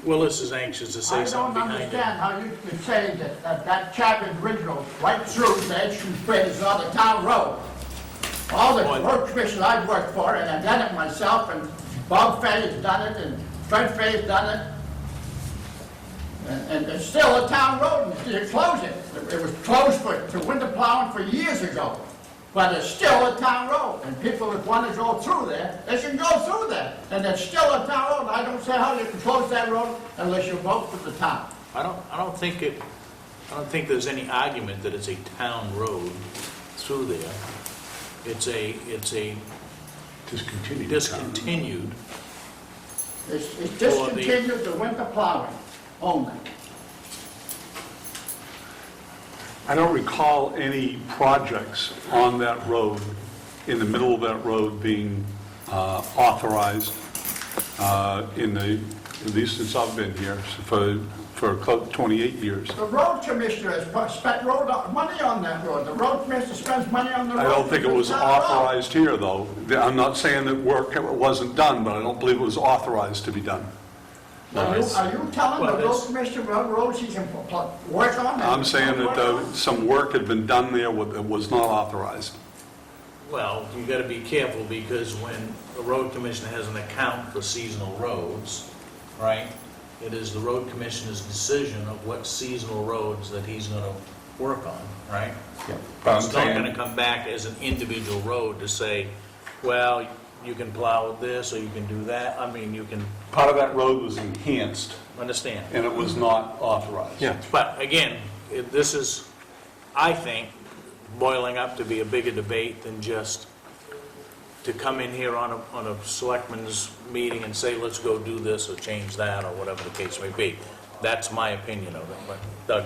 Willis is anxious to
I
say
don't
something behind it.
understand how you can say that Chapman Ridge Road right through the Edgewood Bridge is not a town road. All the road commissions I've worked for, and I've done it myself, and Bob Fay has done it, and Fred Fay has done it, and it's still a town road, and you close it. It was closed for winter plowing for years ago, but it's still a town road, and people that want to go through there, they should go through there, and it's still a town road. I don't see how you can close that road unless you vote for the town.
I don't think there's any argument that it's a town road through there. It's a
Discontinued.
discontinued.
It's discontinued the winter plowing only.
I don't recall any projects on that road, in the middle of that road, being authorized at least since I've been here, for close to 28 years.
The road commissioner has spent money on that road. The road commissioner spends money on the road.
I don't think it was
It's not a road.
authorized here, though. I'm not saying that work wasn't done, but I don't believe it was authorized to be done.
Are you telling
Well,
the road
this-
commissioner what roads he can work on?
I'm saying that some work had been done there that was not authorized.
Well, you gotta be careful because when the road commissioner has an account for seasonal roads, right? It is the road commissioner's decision of what seasonal roads that he's gonna work on, right?
But
It's
I'm
not
saying,
gonna come back as an individual road to say, well, you can plow this or you can do that. I mean, you can
part of that road was enhanced,
understand.
and it was not authorized.
Yeah.
But again, this is, I think, boiling up to be a bigger debate than just to come in here on a selectmen's meeting and say, let's go do this or change that or whatever the case may be. That's my opinion of it, but Doug?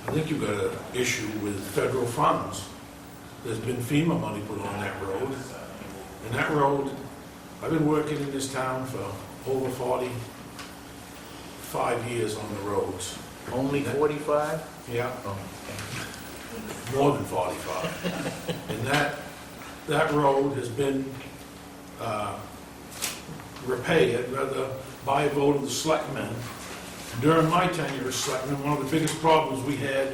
I think you've got an issue with federal funds. There's been FEMA money put on that road. And that road, I've been working in this town for over 45 years on the roads.
Only 45?
Yeah,
Oh,
more than 45. And that road has been repaired, rather, by a vote of the selectmen. During my tenure as selectman, one of the biggest problems we had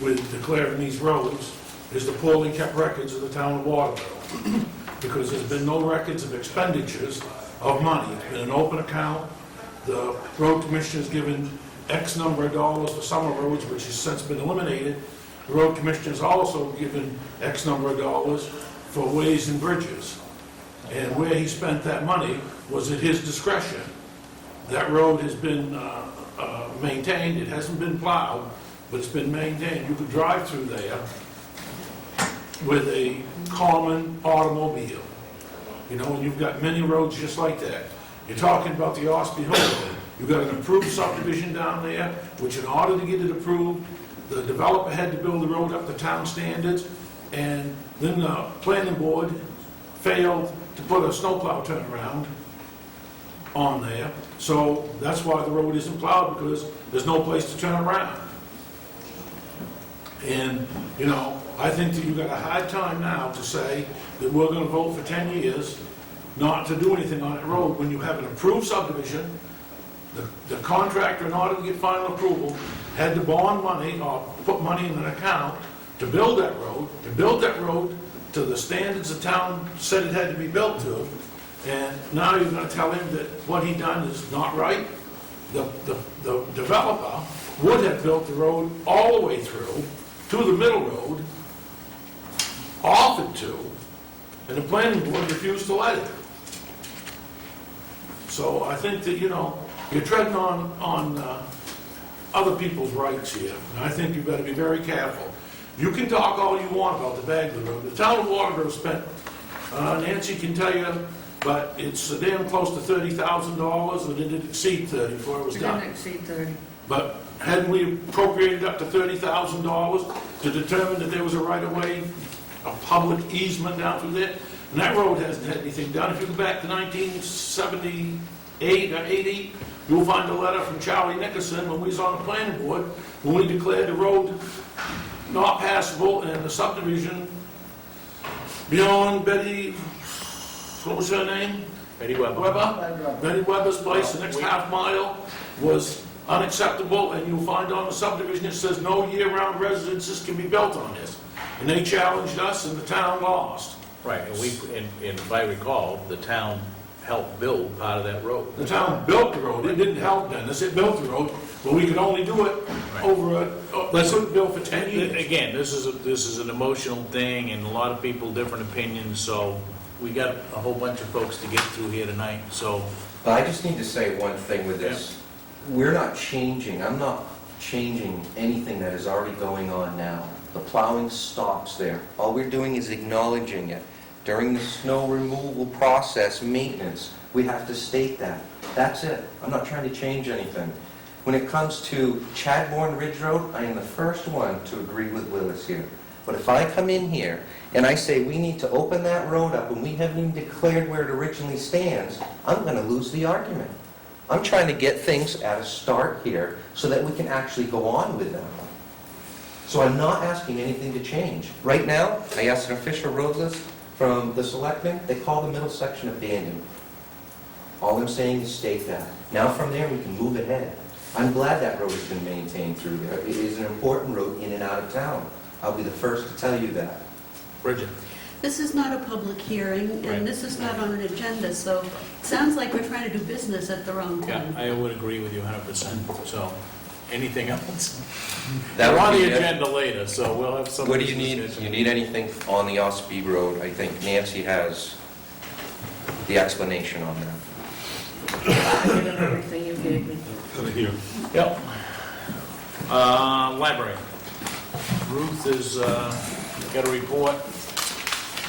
with declaring these roads is the poorly kept records of the town of Waterboro. Because there's been no records of expenditures of money. It's been an open account. The road commissioner's given X number of dollars for summer roads, which has since been eliminated. The road commissioner's also given X number of dollars for ways and bridges. And where he spent that money was at his discretion. That road has been maintained. It hasn't been plowed, but it's been maintained. You could drive through there with a common automobile. You know, and you've got many roads just like that. You're talking about the Osby Hill Road. You've got an approved subdivision down there, which in order to get it approved, the developer had to build the road up to town standards, and then the planning board failed to put a snowplow turnaround on there. So that's why the road isn't plowed, because there's no place to turn around. And, you know, I think that you've got a hard time now to say that we're gonna vote for 10 years not to do anything on that road when you have an approved subdivision. The contractor, in order to get final approval, had to bond money or put money in an account to build that road to the standards the town said it had to be built to, and now you're gonna tell him that what he done is not right? The developer would have built the road all the way through to the middle road, offered to, and the planning board refused to let it. So I think that, you're treading on other people's rights here, and I think you better be very careful. You can talk all you want about the Bagley Road. The town of Waterboro spent, Nancy can tell you, but it's damn close to $30,000, and it didn't exceed 30 before it was
It
done.
didn't exceed 30.
But hadn't we appropriated up to $30,000 to determine that there was a right-of-way, a public easement down through there? And that road hasn't had anything done. If you go back to 1978 or 80, you'll find a letter from Charlie Nickerson when we was on the planning board, when we declared the road not passable and the subdivision beyond Betty, what was her name?
Betty Weber.
Betty Weber's place, the next half mile was unacceptable, and you'll find on the subdivision it says no year-round residences can be built on this. And they challenged us, and the town lost.
Right, and if I recall, the town helped build part of that road.
The town built the road, it didn't help Dennis, it built the road, but we could only do it over we couldn't build for 10 years.
Again, this is an emotional thing, and a lot of people, different opinions, so we got a whole bunch of folks to get through here tonight, so.
But I just need to say one thing with this. We're not changing, I'm not changing anything that is already going on now. The plowing stops there. All we're doing is acknowledging it. During the snow removal process, maintenance, we have to state that. That's it. I'm not trying to change anything. When it comes to Chadbourne Ridge Road, I am the first one to agree with Willis here. But if I come in here and I say we need to open that road up and we haven't even declared where it originally stands, I'm going to lose the argument. I'm trying to get things at a start here so that we can actually go on with them. So I'm not asking anything to change. Right now, I asked an official road list from the Selectmen. They call the middle section abandoned. All I'm saying is state that. Now from there, we can move ahead. I'm glad that road has been maintained through there. It is an important road in and out of town. I'll be the first to tell you that.
Bridget?
This is not a public hearing, and this is not on an agenda, so it sounds like we're trying to do business at the wrong
Yeah,
time.
I would agree with you 100%, so, anything else?
That
We're
would
on
be
the
it.
agenda later, so we'll have some.
What do you need? You need anything on the Osby Road? I think Nancy has the explanation on that.
I did everything you gave me.
Here.
Yep. Library. Ruth has got a report.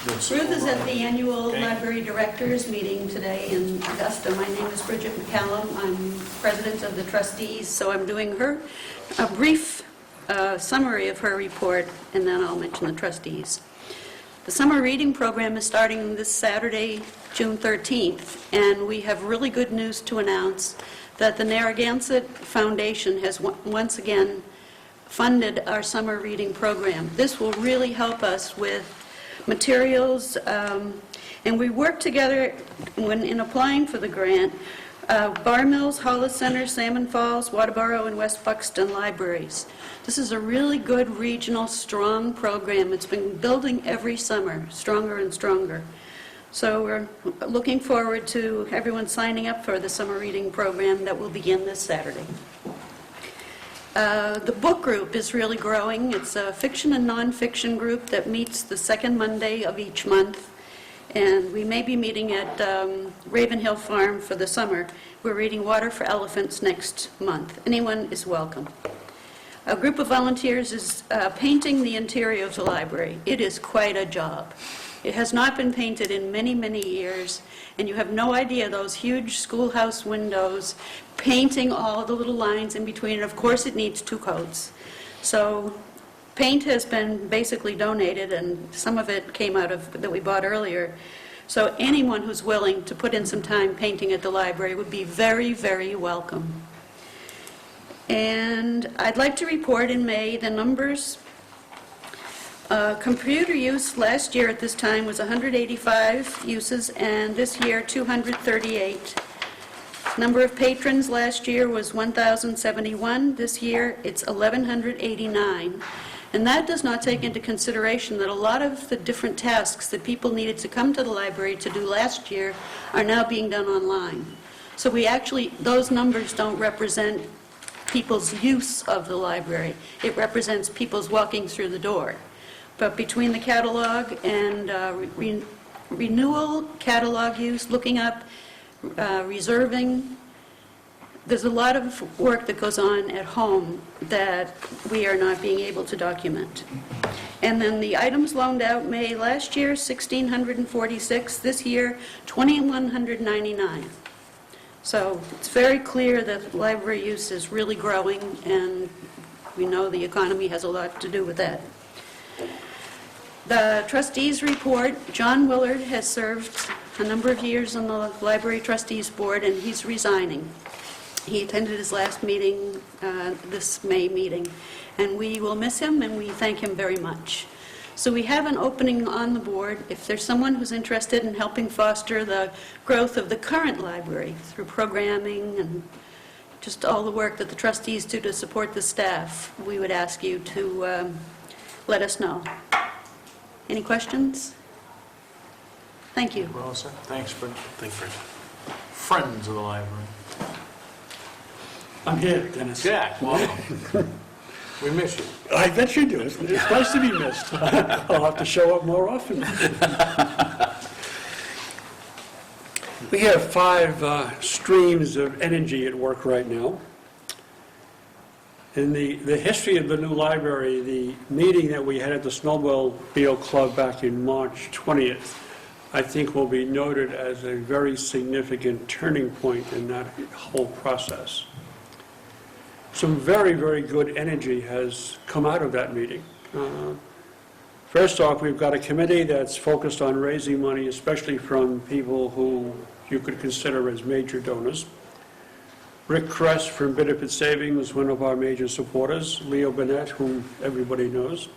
Ruth is at the annual
Okay.
library directors meeting today in Augusta. My name is Bridget McCallum. I'm president of the trustees, so I'm doing a brief summary of her report, and then I'll mention the trustees. The summer reading program is starting this Saturday, June 13th, and we have really good news to announce that the Narragansett Foundation has once again funded our summer reading program. This will really help us with materials, and we work together in applying for the grant. Bar Mills, Hollis Center, Salmon Falls, Waterboro, and West Buxton libraries. This is a really good regional, strong program. It's been building every summer, stronger and stronger. So we're looking forward to everyone signing up for the summer reading program that will begin this Saturday. The book group is really growing. It's a fiction and nonfiction group that meets the second Monday of each month. And we may be meeting at Ravenhill Farm for the summer. We're reading Water for Elephants next month. Anyone is welcome. A group of volunteers is painting the interior of the library. It is quite a job. It has not been painted in many, many years, and you have no idea those huge schoolhouse windows, painting all the little lines in between, and of course it needs 2 coats. So paint has been basically donated, and some of it came out of that we bought earlier. So anyone who's willing to put in some time painting at the library would be very, very welcome. And I'd like to report in May the numbers. Computer use last year at this time was 185 uses, and this year 238. Number of patrons last year was 1,071. This year, it's 1,189. And that does not take into consideration that a lot of the different tasks that people needed to come to the library to do last year are now being done online. So we actually, those numbers don't represent people's use of the library. It represents people's walking through the door. But between the catalog and renewal, catalog use, looking up, reserving, there's a lot of work that goes on at home that we are not being able to document. And then the items loaned out May last year, 1,646. This year, 2,199. So it's very clear that library use is really growing, and we know the economy has a lot to do with that. The trustees report, John Willard has served a number of years on the Library Trustees Board, and he's resigning. He attended his last meeting, this May meeting, and we will miss him, and we thank him very much. So we have an opening on the board. If there's someone who's interested in helping foster the growth of the current library through programming and just all the work that the trustees do to support the staff, we would ask you to let us know. Any questions? Thank you.
Well said. Thanks, Bridget.
Thanks, Bridget.
Friends of the library.
I'm here, Dennis.
Jack, welcome. We miss you.
I bet you do. It's nice to be missed. I'll have to show up more often. We have 5 streams of energy at work right now. In the history of the new library, the meeting that we had at the Snowmobile Club back in March 20th, I think will be noted as a very significant turning point in that whole process. Some very, very good energy has come out of that meeting. First off, we've got a committee that's focused on raising money, especially from people who you could consider as major donors. Rick Kress from Benefit Savings, one of our major supporters. Leo Burnett, whom everybody knows.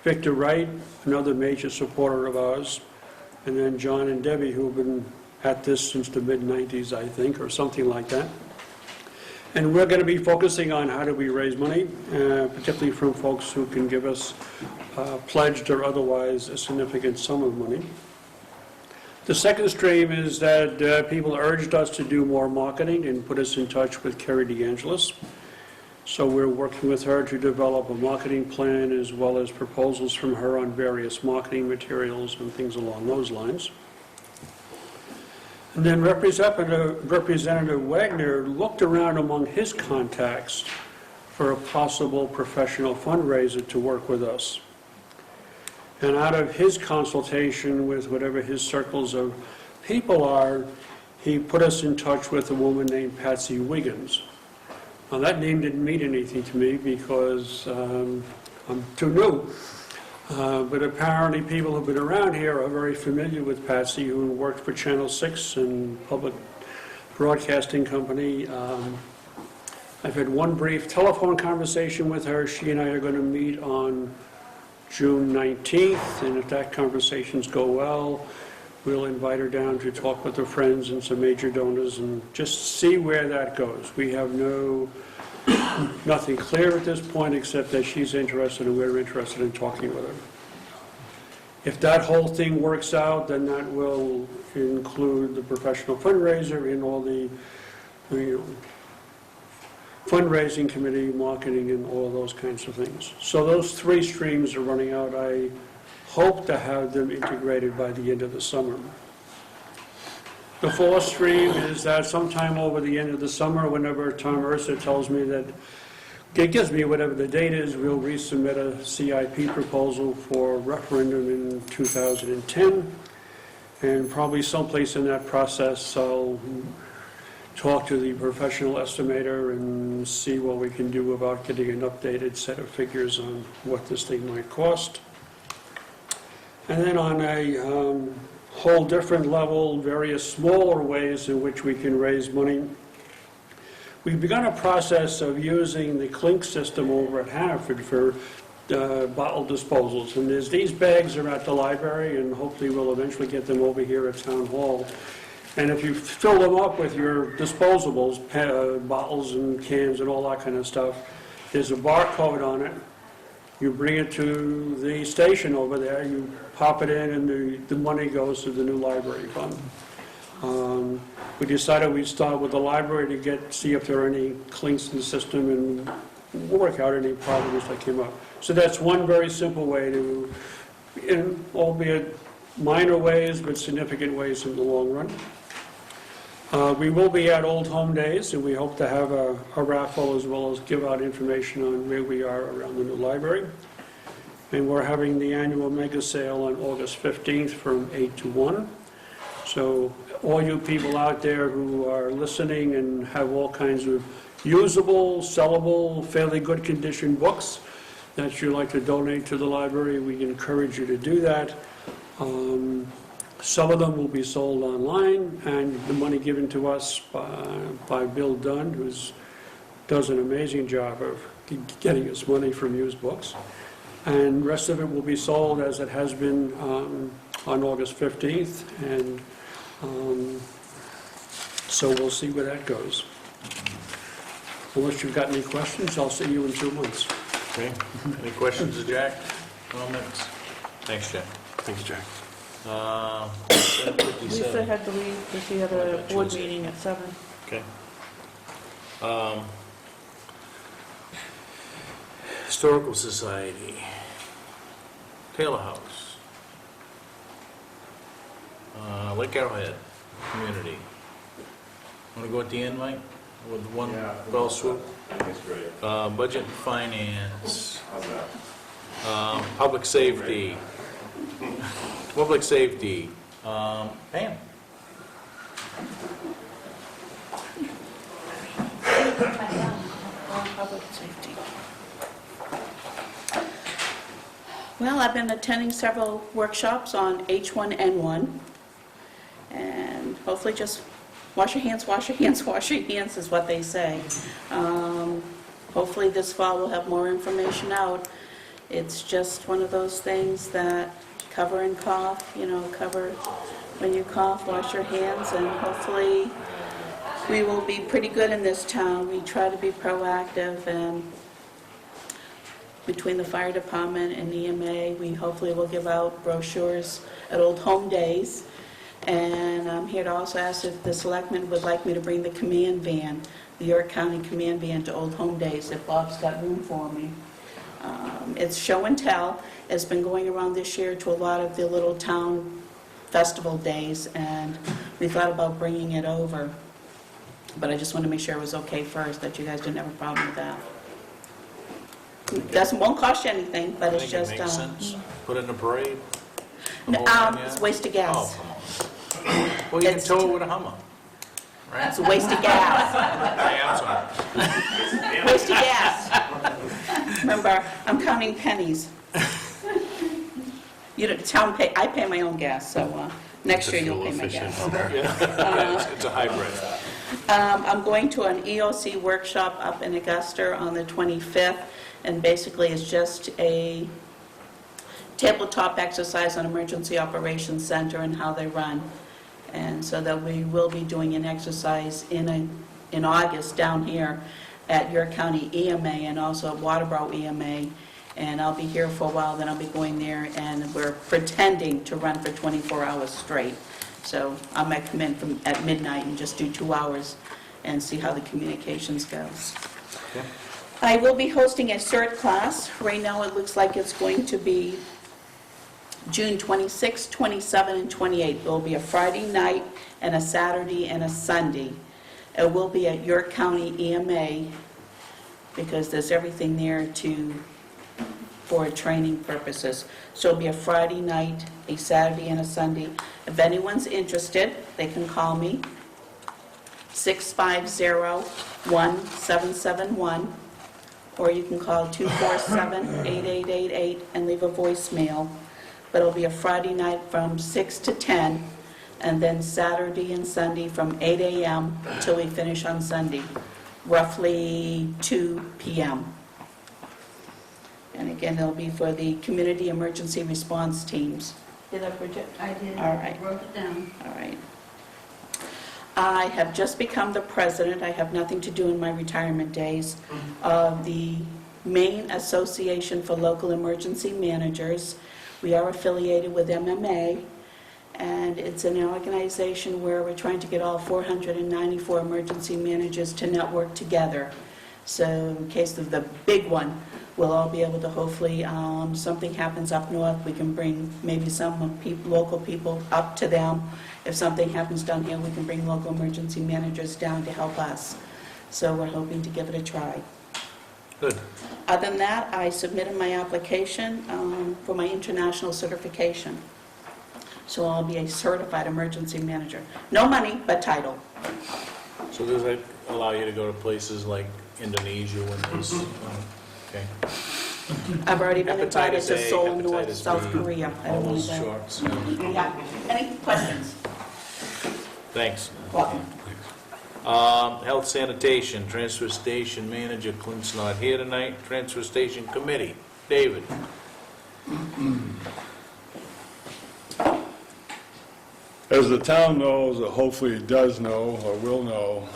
Victor Wright, another major supporter of ours. And then John and Debbie, who have been at this since the mid-90s, I think, or something like that. And we're going to be focusing on how do we raise money, particularly from folks who can give us pledged or otherwise a significant sum of money. The second stream is that people urged us to do more marketing and put us in touch with Kerry DeAngelis. So we're working with her to develop a marketing plan as well as proposals from her on various marketing materials and things along those lines. And then Representative Wagner looked around among his contacts for a possible professional fundraiser to work with us. And out of his consultation with whatever his circles of people are, he put us in touch with a woman named Patsy Wiggins. Now that name didn't mean anything to me because I'm too new. But apparently people who've been around here are very familiar with Patsy, who worked for Channel 6 and public broadcasting company. I've had one brief telephone conversation with her. She and I are going to meet on June 19th, and if that conversations go well, we'll invite her down to talk with her friends and some major donors and just see where that goes. We have nothing clear at this point except that she's interested and we're interested in talking with her. If that whole thing works out, then that will include the professional fundraiser and all the fundraising committee, marketing, and all those kinds of things. So those 3 streams are running out. I hope to have them integrated by the end of the summer. The 4th stream is that sometime over the end of the summer, whenever Tom Ursa tells me that, it gives me whatever the date is, we'll resubmit a CIP proposal for referendum in 2010. And probably someplace in that process, I'll talk to the professional estimator and see what we can do about getting an updated set of figures on what this thing might cost. And then on a whole different level, various smaller ways in which we can raise money. We've begun a process of using the Clink system over at Hannaford for bottle disposals. And these bags are at the library, and hopefully we'll eventually get them over here at Town Hall. And if you fill them up with your disposables, bottles and cans and all that kind of stuff, there's a barcode on it. You bring it to the station over there, you pop it in, and the money goes to the new library fund. We decided we'd start with the library to see if there are any clinks in the system and work out any problems that came up. So that's one very simple way to, in albeit minor ways, but significant ways in the long run. We will be at Old Home Days, and we hope to have a raffle as well as give out information on where we are around the new library. And we're having the annual mega sale on August 15th from 8 to 1. So all you people out there who are listening and have all kinds of usable, sellable, fairly good condition books that you'd like to donate to the library, we encourage you to do that. Some of them will be sold online, and the money given to us by Bill Dunn, who does an amazing job of getting us money from used books. And the rest of it will be sold as it has been on August 15th, and so we'll see where that goes. Unless you've got any questions, I'll see you in 2 months.
Okay, any questions of Jack? Comments? Thanks, Jack.
Thanks, Jack.
7:57.
Lisa had to leave because she had a board meeting at 7.
Okay. Historical Society, Taylor House, Lake Arrowhead Community. Want to go at the end, Mike? With one fell swoop?
I think it's great.
Budget and Finance, Public Safety. Public Safety, Pam.
Public safety. Well, I've been attending several workshops on H1N1, and hopefully just wash your hands, wash your hands, wash your hands is what they say. Hopefully this fall we'll have more information out. It's just one of those things that cover and cough, cover when you cough, wash your hands, and hopefully we will be pretty good in this town. We try to be proactive, and between the fire department and EMA, we hopefully will give out brochures at Old Home Days. And I'm here to also ask if the selectmen would like me to bring the command van, the York County command van, to Old Home Days, if Bob's got room for me. It's show and tell. It's been going around this year to a lot of the little town festival days, and we thought about bringing it over. But I just want to make sure it was okay first, that you guys didn't have a problem with that. Won't cost you anything, but it's just...
I think it makes sense. Put it in a parade.
It's a waste of gas.
Oh, come on. Well, you can tow it with a Hummer, right?
It's a waste of gas.
Hey, I'm sorry.
Waste of gas. Remember, I'm counting pennies. Town pay, I pay my own gas, so next year you'll pay my gas.
Yeah, it's a hybrid.
I'm going to an EOC workshop up in Augusta on the 25th, and basically it's just a tabletop exercise on Emergency Operations Center and how they run. And so that we will be doing an exercise in August down here at York County EMA and also at Waterboro EMA. And I'll be here for a while, then I'll be going there, and we're pretending to run for 24 hours straight. So I might come in at midnight and just do 2 hours and see how the communications goes.
Okay.
I will be hosting a CERT class. Right now, it looks like it's going to be June 26, 27, and 28. It will be a Friday night and a Saturday and a Sunday. It will be at York County EMA because there's everything there for training purposes. So it'll be a Friday night, a Saturday, and a Sunday. If anyone's interested, they can call me, 650-1771, or you can call 247-8888 and leave a voicemail. But it'll be a Friday night from 6 to 10, and then Saturday and Sunday from 8 a.m. till we finish on Sunday, roughly 2 p.m. And again, it'll be for the community emergency response teams. Did I, Bridget?
I did.
All right.
Wrote it down.
All right.
I have just become the president, I have nothing to do in my retirement days, of the Maine Association for Local Emergency Managers. We are affiliated with MMA, and it's an organization where we're trying to get all 494 emergency managers to network together. So in case of the big one, we'll all be able to hopefully, something happens up north, we can bring maybe some local people up to them. If something happens down here, we can bring local emergency managers down to help us. So we're hoping to give it a try.
Good.
Other than that, I submitted my application for my international certification. So I'll be a certified emergency manager. No money, but title.
So does that allow you to go to places like Indonesia when there's, okay.
I've already been invited
Hepatitis
to
A,
Seoul, North,
hepatitis
South
B,
Korea. I
all
don't want
those
to go.
shorts.
Yeah. Any questions?
Thanks.
Welcome.
Health sanitation, transfer station manager Clint's not here tonight. Transfer station committee, David.
As the town knows, or hopefully it does know, or will know,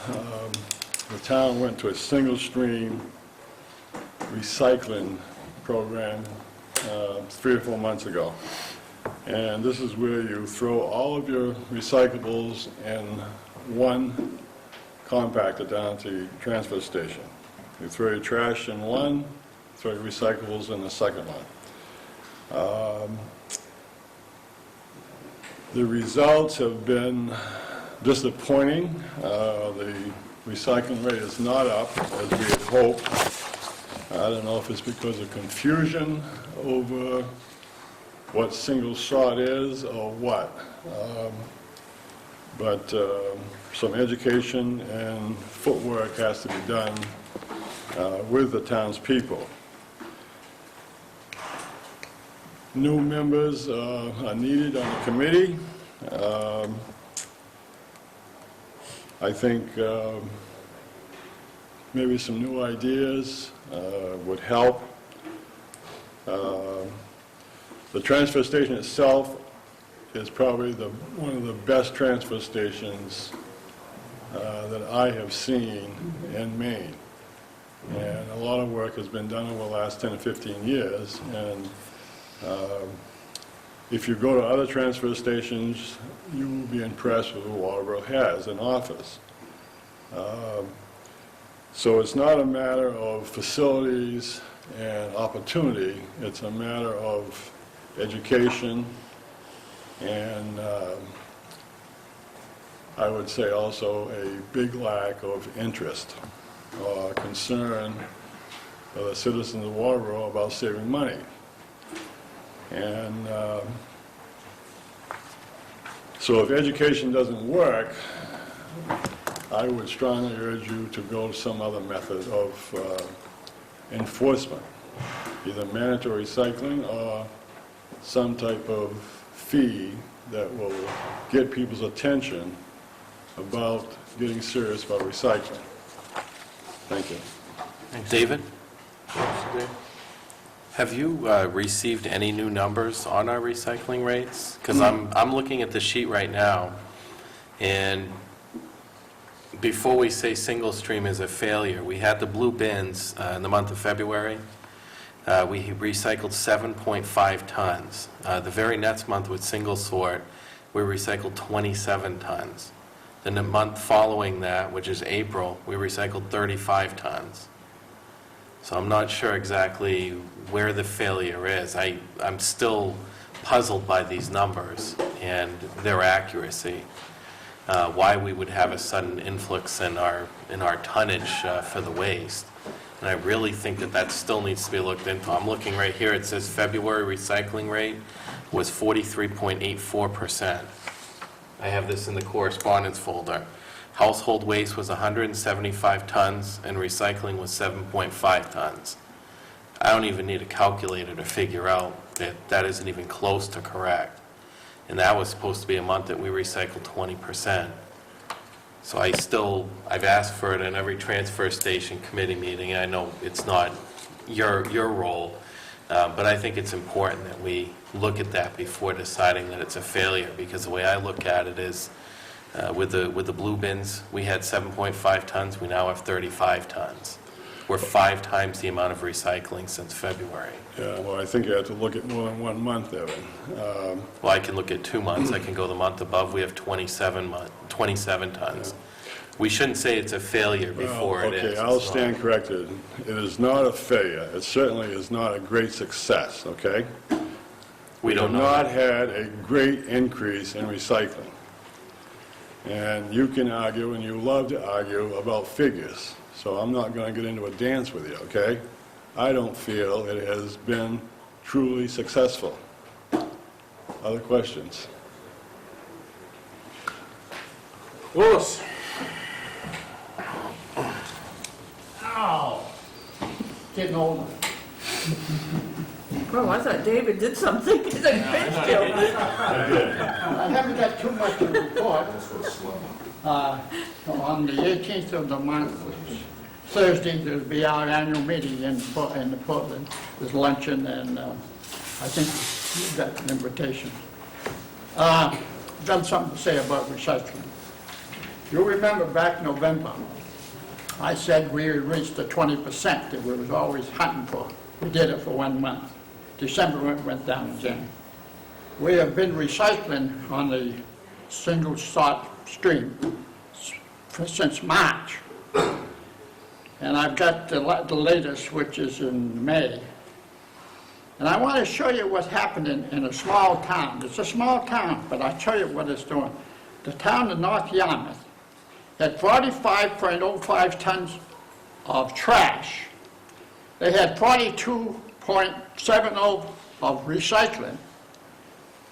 the town went to a single-stream recycling program 3 or 4 months ago. And this is where you throw all of your recyclables in one compactor down to the transfer station. You throw your trash in one, throw your recyclables in the second one. The results have been disappointing. The recycling rate is not up as we had hoped. I don't know if it's because of confusion over what single shot is or what. But some education and footwork has to be done with the townspeople. New members are needed on the committee. I think maybe some new ideas would help. The transfer station itself is probably one of the best transfer stations that I have seen in Maine. And a lot of work has been done over the last 10 or 15 years. And if you go to other transfer stations, you will be impressed with what Waterboro has in office. So it's not a matter of facilities and opportunity, it's a matter of education and I would say also a big lack of interest or concern of the citizens of Waterboro about saving money. And so if education doesn't work, I would strongly urge you to go to some other method of enforcement, either mandatory recycling or some type of fee that will get people's attention about getting serious about recycling. Thank you.
David? Have you received any new numbers on our recycling rates? Because I'm looking at the sheet right now, and before we say single stream is a failure, we had the blue bins in the month of February. We recycled 7.5 tons. The very next month with single sort, we recycled 27 tons. Then the month following that, which is April, we recycled 35 tons. So I'm not sure exactly where the failure is. I'm still puzzled by these numbers and their accuracy. Why we would have a sudden influx in our tonnage for the waste. And I really think that still needs to be looked into. I'm looking right here, it says February recycling rate was 43.84%. I have this in the correspondence folder. Household waste was 175 tons and recycling was 7.5 tons. I don't even need a calculator to figure out that isn't even close to correct. And that was supposed to be a month that we recycled 20%. So I've asked for it in every transfer station committee meeting. I know it's not your role, but I think it's important that we look at that before deciding that it's a failure, because the way I look at it is With the blue bins, we had 7.5 tons, we now have 35 tons. We're 5 times the amount of recycling since February.
Yeah, well, I think you have to look at more than 1 month, Evan.
Well, I can look at 2 months, I can go the month above, we have 27 tons. We shouldn't say it's a failure before it is.
Okay, I'll stand corrected. It is not a failure. It certainly is not a great success, okay?
We don't know.
We have not had a great increase in recycling. And you can argue, and you love to argue, about figures. So I'm not going to get into a dance with you, okay? I don't feel it has been truly successful. Other questions?
Willis?
Ow! Getting older.
Oh, I thought David did something. He said, "Bitch, Joe."
I haven't got too much to report. On the 18th of the month, Thursday, there'll be our annual meeting in Portland. There's luncheon, and I think you've got an invitation. Got something to say about recycling. You remember back November, I said we reached the 20% that we was always hunting for. We did it for 1 month. December went down again. We have been recycling on the single sort stream since March. And I've got the latest, which is in May. And I want to show you what's happening in a small town. It's a small town, but I'll show you what it's doing. The town of North Yarmouth had 45.05 tons of trash. They had 42.70 of recycling,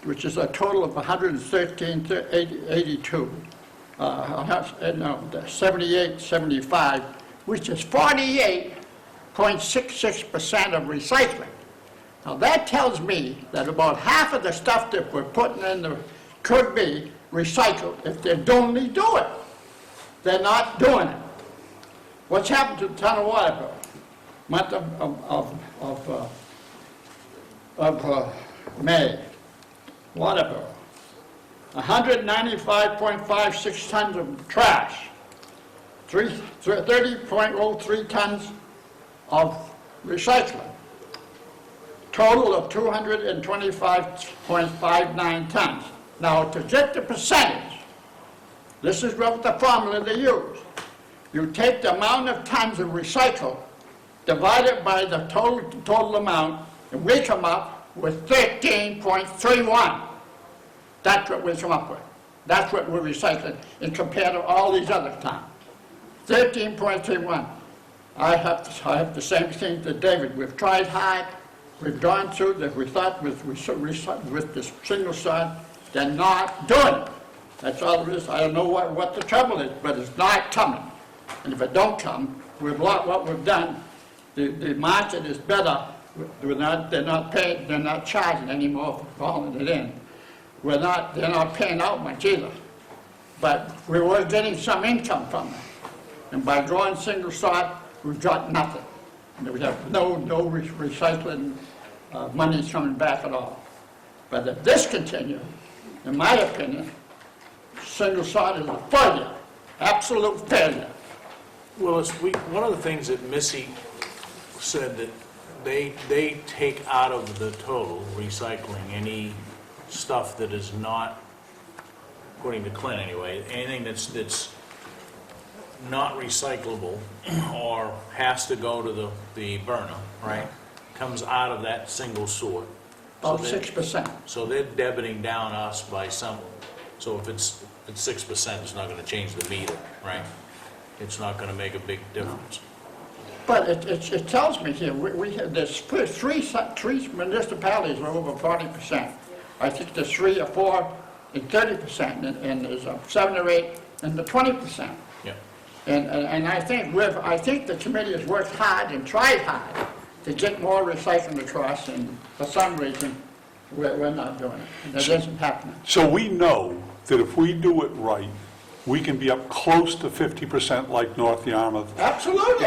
which is a total of 113.82. 78.75, which is 48.66% of recycling. Now that tells me that about half of the stuff that we're putting in there could be recycled if they'd only do it. They're not doing it. What's happened to the town of Waterboro? Month of May, Waterboro. 195.56 tons of trash, 30.03 tons of recycling, total of 225.59 tons. Now, to get the percentage, this is what the formula they use. You take the amount of tons of recycle, divide it by the total amount, and we come up with 13.31. That's what we come up with. That's what we're recycling in compared to all these other towns. 13.31. I have the same thing that David. We've tried hard. We've gone through that. We thought with this single side, they're not doing it. That's all there is. I don't know what the trouble is, but it's not coming. And if it don't come, what we've done, the margin is better. They're not charging anymore for calling it in. They're not paying out much either. But we were getting some income from it. And by going single sort, we've got nothing. And we have no recycling money coming back at all. But if this continues, in my opinion, single sort is a failure, absolute failure.
Willis, one of the things that Missy said that they take out of the total recycling any stuff that is not, according to Clint anyway, anything that's not recyclable or has to go to the burner, right, comes out of that single sort.
About 6%.
So they're debiting down us by some, so if it's 6%, it's not going to change the meter, right? It's not going to make a big difference.
But it tells me here, there's three municipalities are over 40%. I think there's 3 or 4 and 30%, and there's 7 or 8 and the 20%.
Yeah.
And I think the committee has worked hard and tried hard to get more recycling across, and for some reason, we're not doing it. That isn't happening.
So we know that if we do it right, we can be up close to 50% like North Yarmouth.
Absolutely.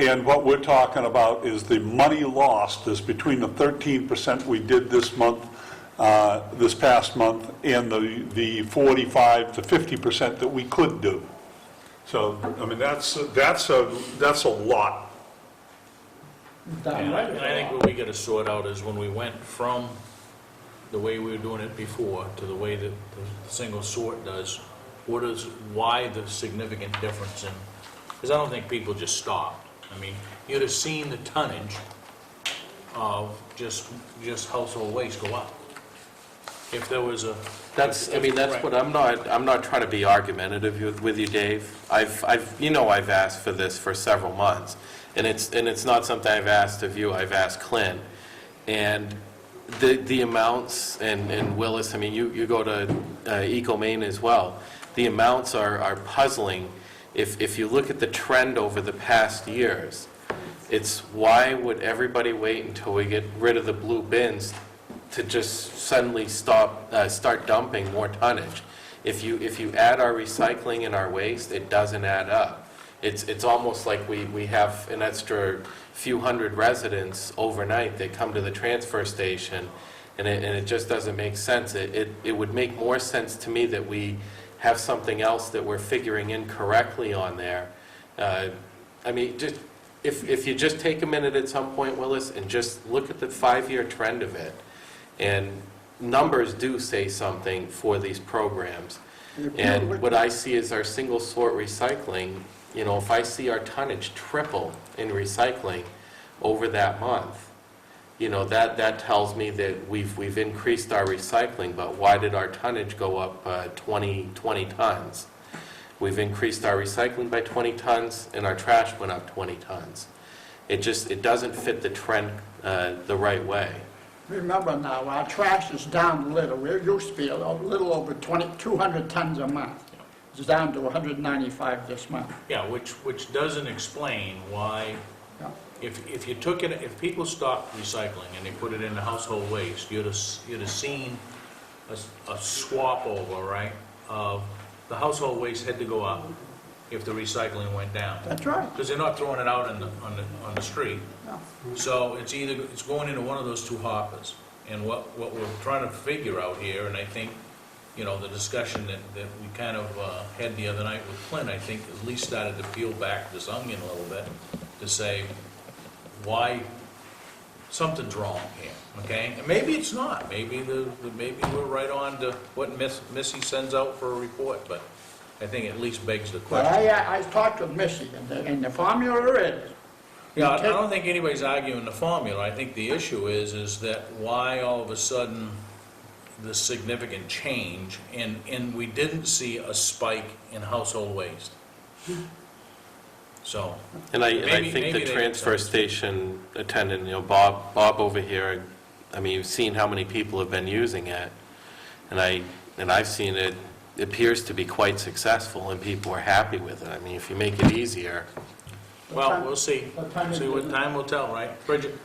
And what we're talking about is the money lost is between the 13% we did this month this past month and the 45 to 50% that we could do. So, I mean, that's a lot.
And I think what we got to sort out is when we went from the way we were doing it before to the way that the single sort does, why the significant difference in, because I don't think people just stopped. I mean, you'd have seen the tonnage of just household waste go up. If there was a...
That's what I'm not trying to be argumentative with you, Dave. I've asked for this for several months, and it's not something I've asked of you, I've asked Clint. And the amounts, and Willis, I mean, you go to Eco Maine as well, the amounts are puzzling. If you look at the trend over the past years, it's why would everybody wait until we get rid of the blue bins to just suddenly start dumping more tonnage? If you add our recycling and our waste, it doesn't add up. It's almost like we have an extra few hundred residents overnight that come to the transfer station, and it just doesn't make sense. It would make more sense to me that we have something else that we're figuring in correctly on there. I mean, just if you just take a minute at some point, Willis, and just look at the 5-year trend of it, and numbers do say something for these programs. And what I see is our single sort recycling, if I see our tonnage triple in recycling over that month, that tells me that we've increased our recycling, but why did our tonnage go up 20 tons? We've increased our recycling by 20 tons, and our trash went up 20 tons. It doesn't fit the trend the right way.
Remember now, our trash is down a little. We used to be a little over 200 tons a month. It's down to 195 this month.
Yeah, which doesn't explain why, if you took it, if people stopped recycling and they put it into household waste, you'd have seen a swap over, right, of the household waste had to go up if the recycling went down.
That's right.
Because they're not throwing it out on the street.
No.
So it's going into one of those two hoppers. And what we're trying to figure out here, and I think, the discussion that we kind of had the other night with Clint, I think at least started to peel back this onion a little bit to say why something's wrong here, okay? And maybe it's not. Maybe maybe we're right on to what Missy sends out for a report, but I think at least begs the
But
question.
I talked with Missy, and the formula is...
Yeah, I don't think anybody's arguing the formula. I think the issue is that why all of a sudden the significant change, and we didn't see a spike in household waste. So.
And I
maybe
think the
they-
transfer station attendant, Bob over here, I mean, you've seen how many people have been using it, and I've seen it appears to be quite successful, and people are happy with it. I mean, if you make it easier.
Well, we'll see.
What time is
See
it
what
now?
time will tell, right? Bridget?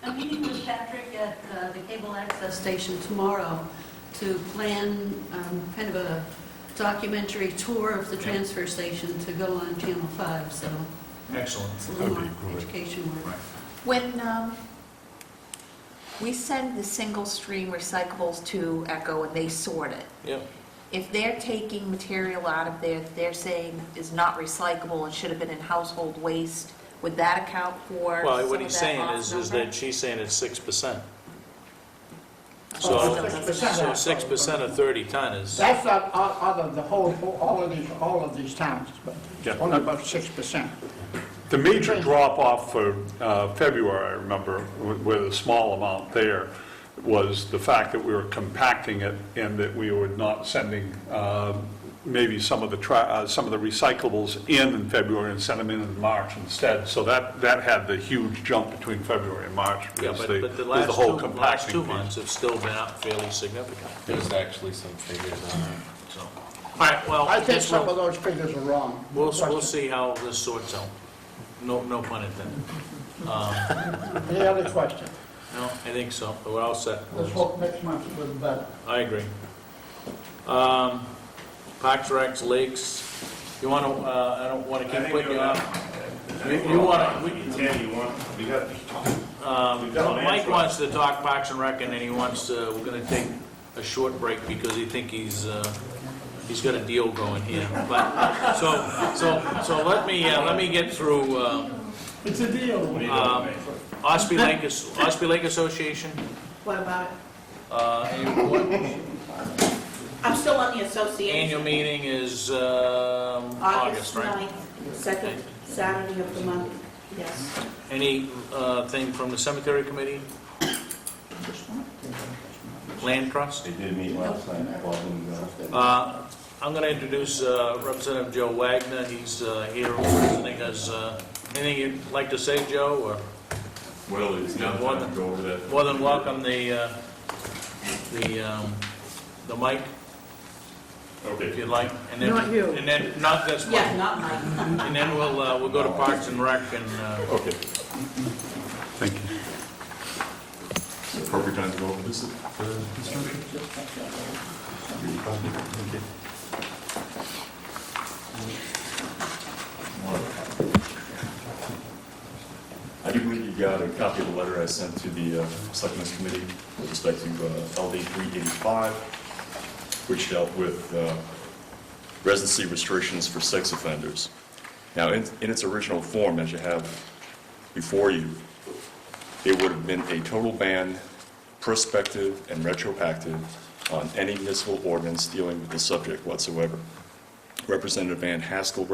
I'm meeting with Patrick at the cable access station tomorrow to plan kind of a documentary tour of the transfer station to go on Channel 5, so
Excellent.
it's a little more education work.
When we send the single stream recyclables to Echo and they sort it,
Yep.
if they're taking material out of there that they're saying is not recyclable and should have been in household waste, would that account for
Well,
some
what
of
he's
that
saying
off
is
number?
that she's saying it's 6%. So,
Oh, 6%.
so 6% of 30 ton is,
That's not out of the whole, all of these towns, but
Yeah.
only about 6%.
The major drop-off for February, I remember, with a small amount there, was the fact that we were compacting it and that we were not sending maybe some of the recyclables in February and send them in March instead. So that had the huge jump between February and March.
yeah,
was
but the
was
last
whole
last
compacting
two
piece.
months have still been up fairly significant.
There's actually some figures on it.
So, all right, well,
I think some of those figures are wrong.
we'll see how this sorts out. No pun intended.
Any other question?
No, I think so. We're all set.
Let's hope next month is a little better.
I agree. Parks, Recs, Lakes, you want to, I don't want to keep putting you on. You want to,
Tammy, we got,
Mike wants to talk Parks and Rec, and then he wants, we're gonna take a short break because he think he's got a deal going here. But, so let me get through,
It's a deal.
Ospey Lake Association,
What about it?
annual report.
I'm still on the association.
Annual meeting is, August, right?
9th, second Saturday of the month, yes.
Any, thing from the cemetery committee? Land trust?
They did meet last night, Bob and,
I'm going to introduce Representative Joe Wagner. He's here representing us. Anything you'd like to say, Joe? Or
well, it's now time to go over that.
more than welcome the mic,
Okay.
if you'd like. And then,
Not you.
And then, not this one.
Yeah, not mine.
And then we'll go to Parks and Rec and,
Okay. Thank you.
Is it appropriate time to go over this construction? Okay. I do believe you got a copy of the letter I sent to the Selectmen's Committee with respect to LD 385, which dealt with residency restrictions for sex offenders. Now, in its original form, as you have before you, it would have been a total ban, prospective and retroactive, on any municipal ordinance dealing with the subject whatsoever. Representative Van Haskell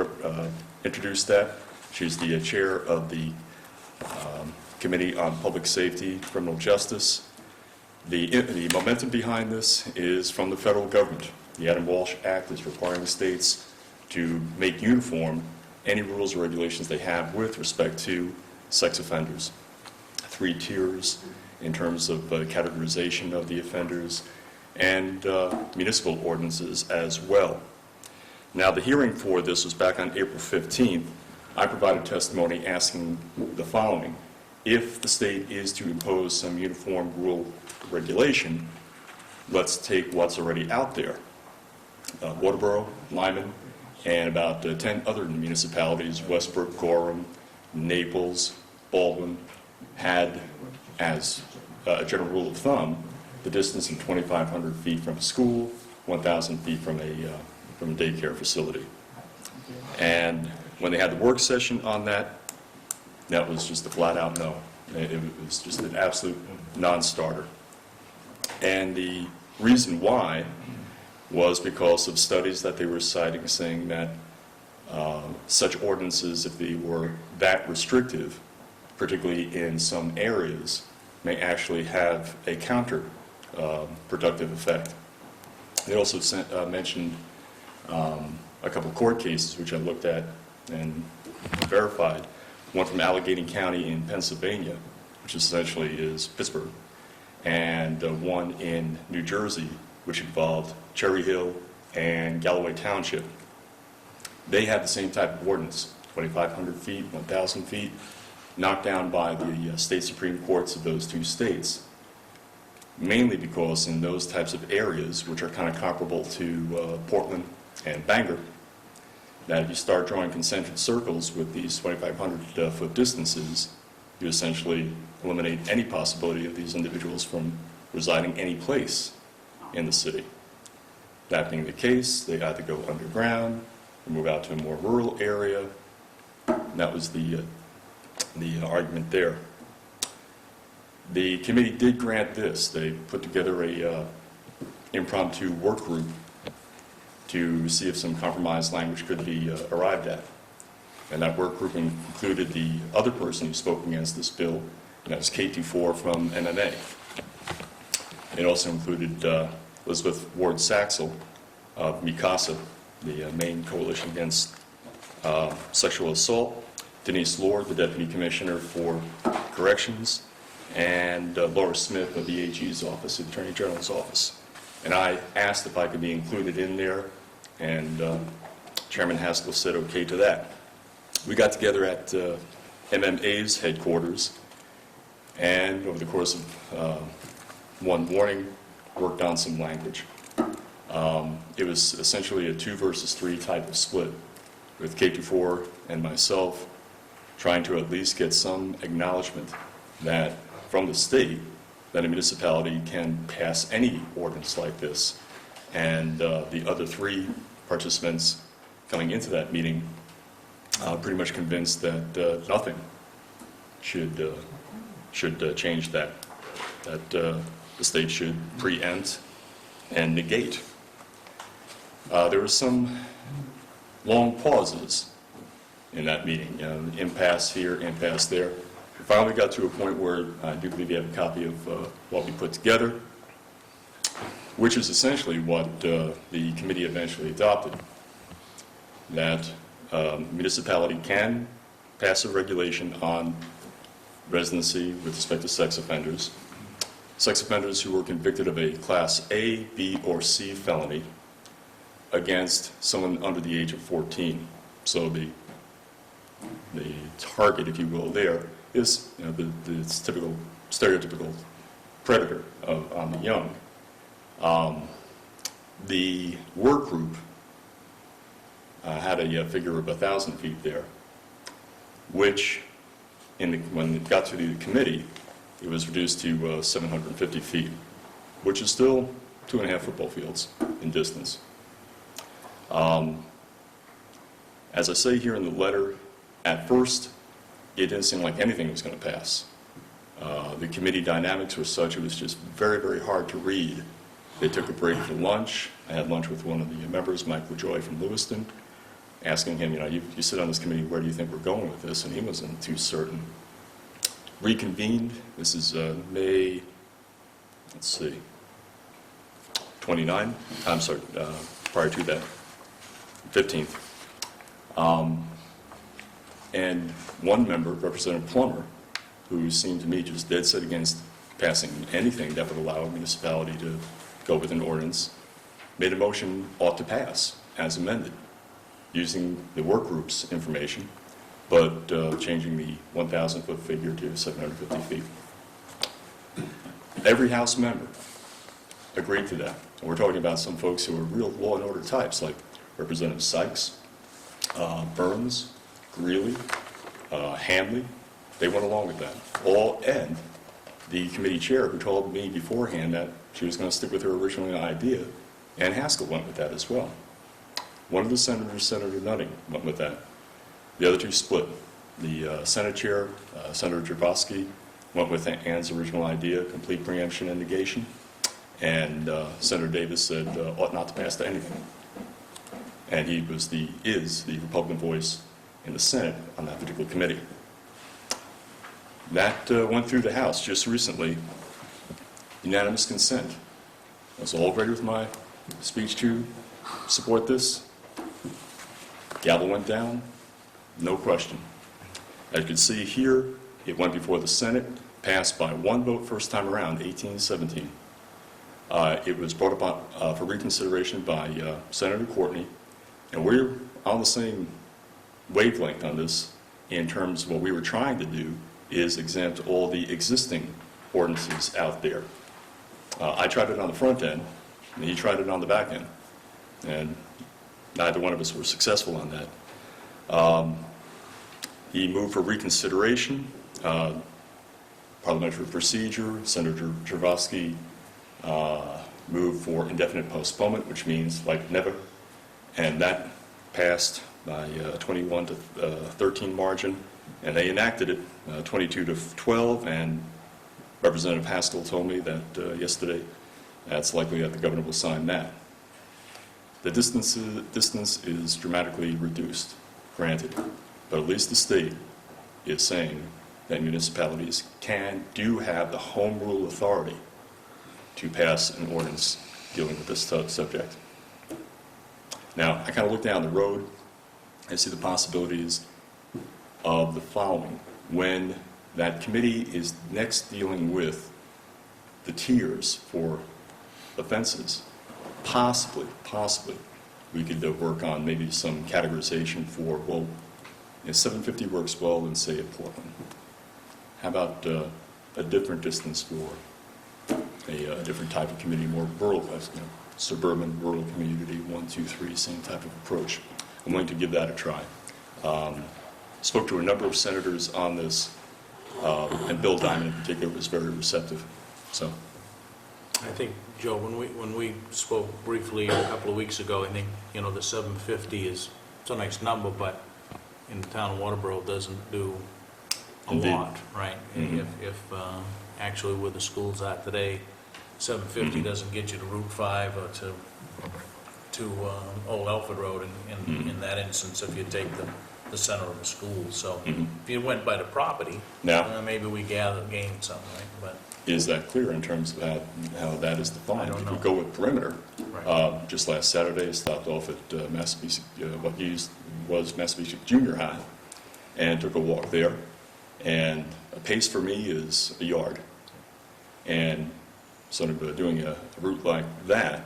introduced that. She's the chair of the Committee on Public Safety, Criminal Justice. The momentum behind this is from the federal government. The Adam Walsh Act is requiring states to make uniform any rules or regulations they have with respect to sex offenders. 3 tiers in terms of categorization of the offenders, and municipal ordinances as well. Now, the hearing for this was back on April 15th. I provided testimony asking the following. If the state is to impose some uniform rule regulation, let's take what's already out there. Waterboro, Lyman, and about 10 other municipalities, Westbrook, Gorham, Naples, Baldwin, had as a general rule of thumb the distance of 2,500 feet from a school, 1,000 feet from a daycare facility. And when they had the work session on that, that was just a flat-out no. It was just an absolute non-starter. And the reason why was because of studies that they were citing saying that such ordinances, if they were that restrictive, particularly in some areas, may actually have a counter-productive effect. They also mentioned a couple of court cases, which I looked at and verified. One from Allegheny County in Pennsylvania, which essentially is Pittsburgh, and one in New Jersey, which involved Cherry Hill and Galloway Township. They had the same type of ordinance, 2,500 feet, 1,000 feet, knocked down by the state Supreme Courts of those 2 states, mainly because in those types of areas, which are kind of comparable to Portland and Bangor, that if you start drawing concentric circles with these 2,500-foot distances, you essentially eliminate any possibility of these individuals from residing any place in the city. That being the case, they either go underground or move out to a more rural area. And that was the argument there. The committee did grant this. They put together a impromptu work group to see if some compromise language could be arrived at. And that work group included the other person who spoke against this bill, and that was K24 from MMA. It also included Elizabeth Ward Saxel of MICASA, the Maine Coalition Against Sexual Assault, Denise Lord, the Deputy Commissioner for Corrections, and Laura Smith of the AG's office, the Attorney General's office. And I asked if I could be included in there, and Chairman Haskell said okay to that. We got together at MMA's headquarters, and over the course of one morning, worked on some language. It was essentially a 2 versus 3 type of split, with K24 and myself trying to at least get some acknowledgement that from the state that a municipality can pass any ordinance like this. And the other 3 participants coming into that meeting pretty much convinced that nothing should change that, that the state should preempt and negate. There were some long pauses in that meeting, impasse here, impasse there. We finally got to a point where I do believe you have a copy of what we put together, which is essentially what the committee eventually adopted, that municipality can pass a regulation on residency with respect to sex offenders who were convicted of a Class A, B, or C felony against someone under the age of 14. So the target, if you will, there is the typical, stereotypical predator on the young. The work group had a figure of 1,000 feet there, which when it got to the committee, it was reduced to 750 feet, which is still 2.5 football fields in distance. As I say here in the letter, at first, it didn't seem like anything was going to pass. The committee dynamics were such, it was just very, very hard to read. They took a break for lunch. I had lunch with one of the members, Mike LaJoy from Lewiston, asking him, you sit on this committee, where do you think we're going with this? And he wasn't too certain. Reconvened, this is May, 29, I'm sorry, prior to that, 15th. And one member, Representative Plummer, who seemed to me just dead set against passing anything that would allow a municipality to go with an ordinance, made a motion ought to pass as amended, using the work group's information, but changing the 1,000-foot figure to 750 feet. Every House member agreed to that. And we're talking about some folks who are real law and order types, like Representative Sykes, Burns, Greeley, Hamley. They went along with that. And the committee chair, who told me beforehand that she was going to stick with her original idea, Ann Haskell went with that as well. One of the senators, Senator Nutting, went with that. The other 2 split. The Senate chair, Senator Jabowski, went with Ann's original idea, complete preemption and negation. And Senator Davis said ought not to pass to anything. And he is the Republican voice in the Senate on that particular committee. That went through the House just recently, unanimous consent. I was all ready with my speech to support this. Gavel went down, no question. As you can see here, it went before the Senate, passed by 1 vote first time around, 18-17. It was brought up for reconsideration by Senator Courtney, and we're on the same wavelength on this in terms of what we were trying to do is exempt all the existing ordinances out there. I tried it on the front end, and he tried it on the back end, and neither one of us were successful on that. He moved for reconsideration, parliamentary procedure. Senator Jabowski moved for indefinite postponement, which means like never, and that passed by 21 to 13 margin, and they enacted it 22 to 12, and Representative Haskell told me that yesterday that's likely that the governor will sign that. The distance is dramatically reduced, granted, but at least the state is saying that municipalities do have the home rule authority to pass an ordinance dealing with this subject. Now, I kind of look down the road and see the possibilities of the following. When that committee is next dealing with the tiers for offenses, possibly, we could work on maybe some categorization for, well, if 750 works well in, say, Portland, how about a different distance for a different type of community, more rural, suburban, rural community, 1, 2, 3, same type of approach. I'm willing to give that a try. Spoke to a number of senators on this. And Bill Diamond in particular was very receptive, so.
I think, Joe, when we spoke briefly a couple of weeks ago, I think, the 750 it's a nice number, but in the town of Waterboro, it doesn't do a
Indeed.
lot, right? If actually where the schools are today, 750 doesn't get you to Route 5 or to Old Elford Road in that instance, if you take the center of the school. So if you went by the property,
Now-
maybe we gained something, right? But
Is that clear in terms of how that is defined?
I don't
If we
know.
go with perimeter,
Right.
just last Saturday, I stopped off at what was Massapequa Junior High, and took a walk there. And a pace for me is a yard. And sort of doing a route like that,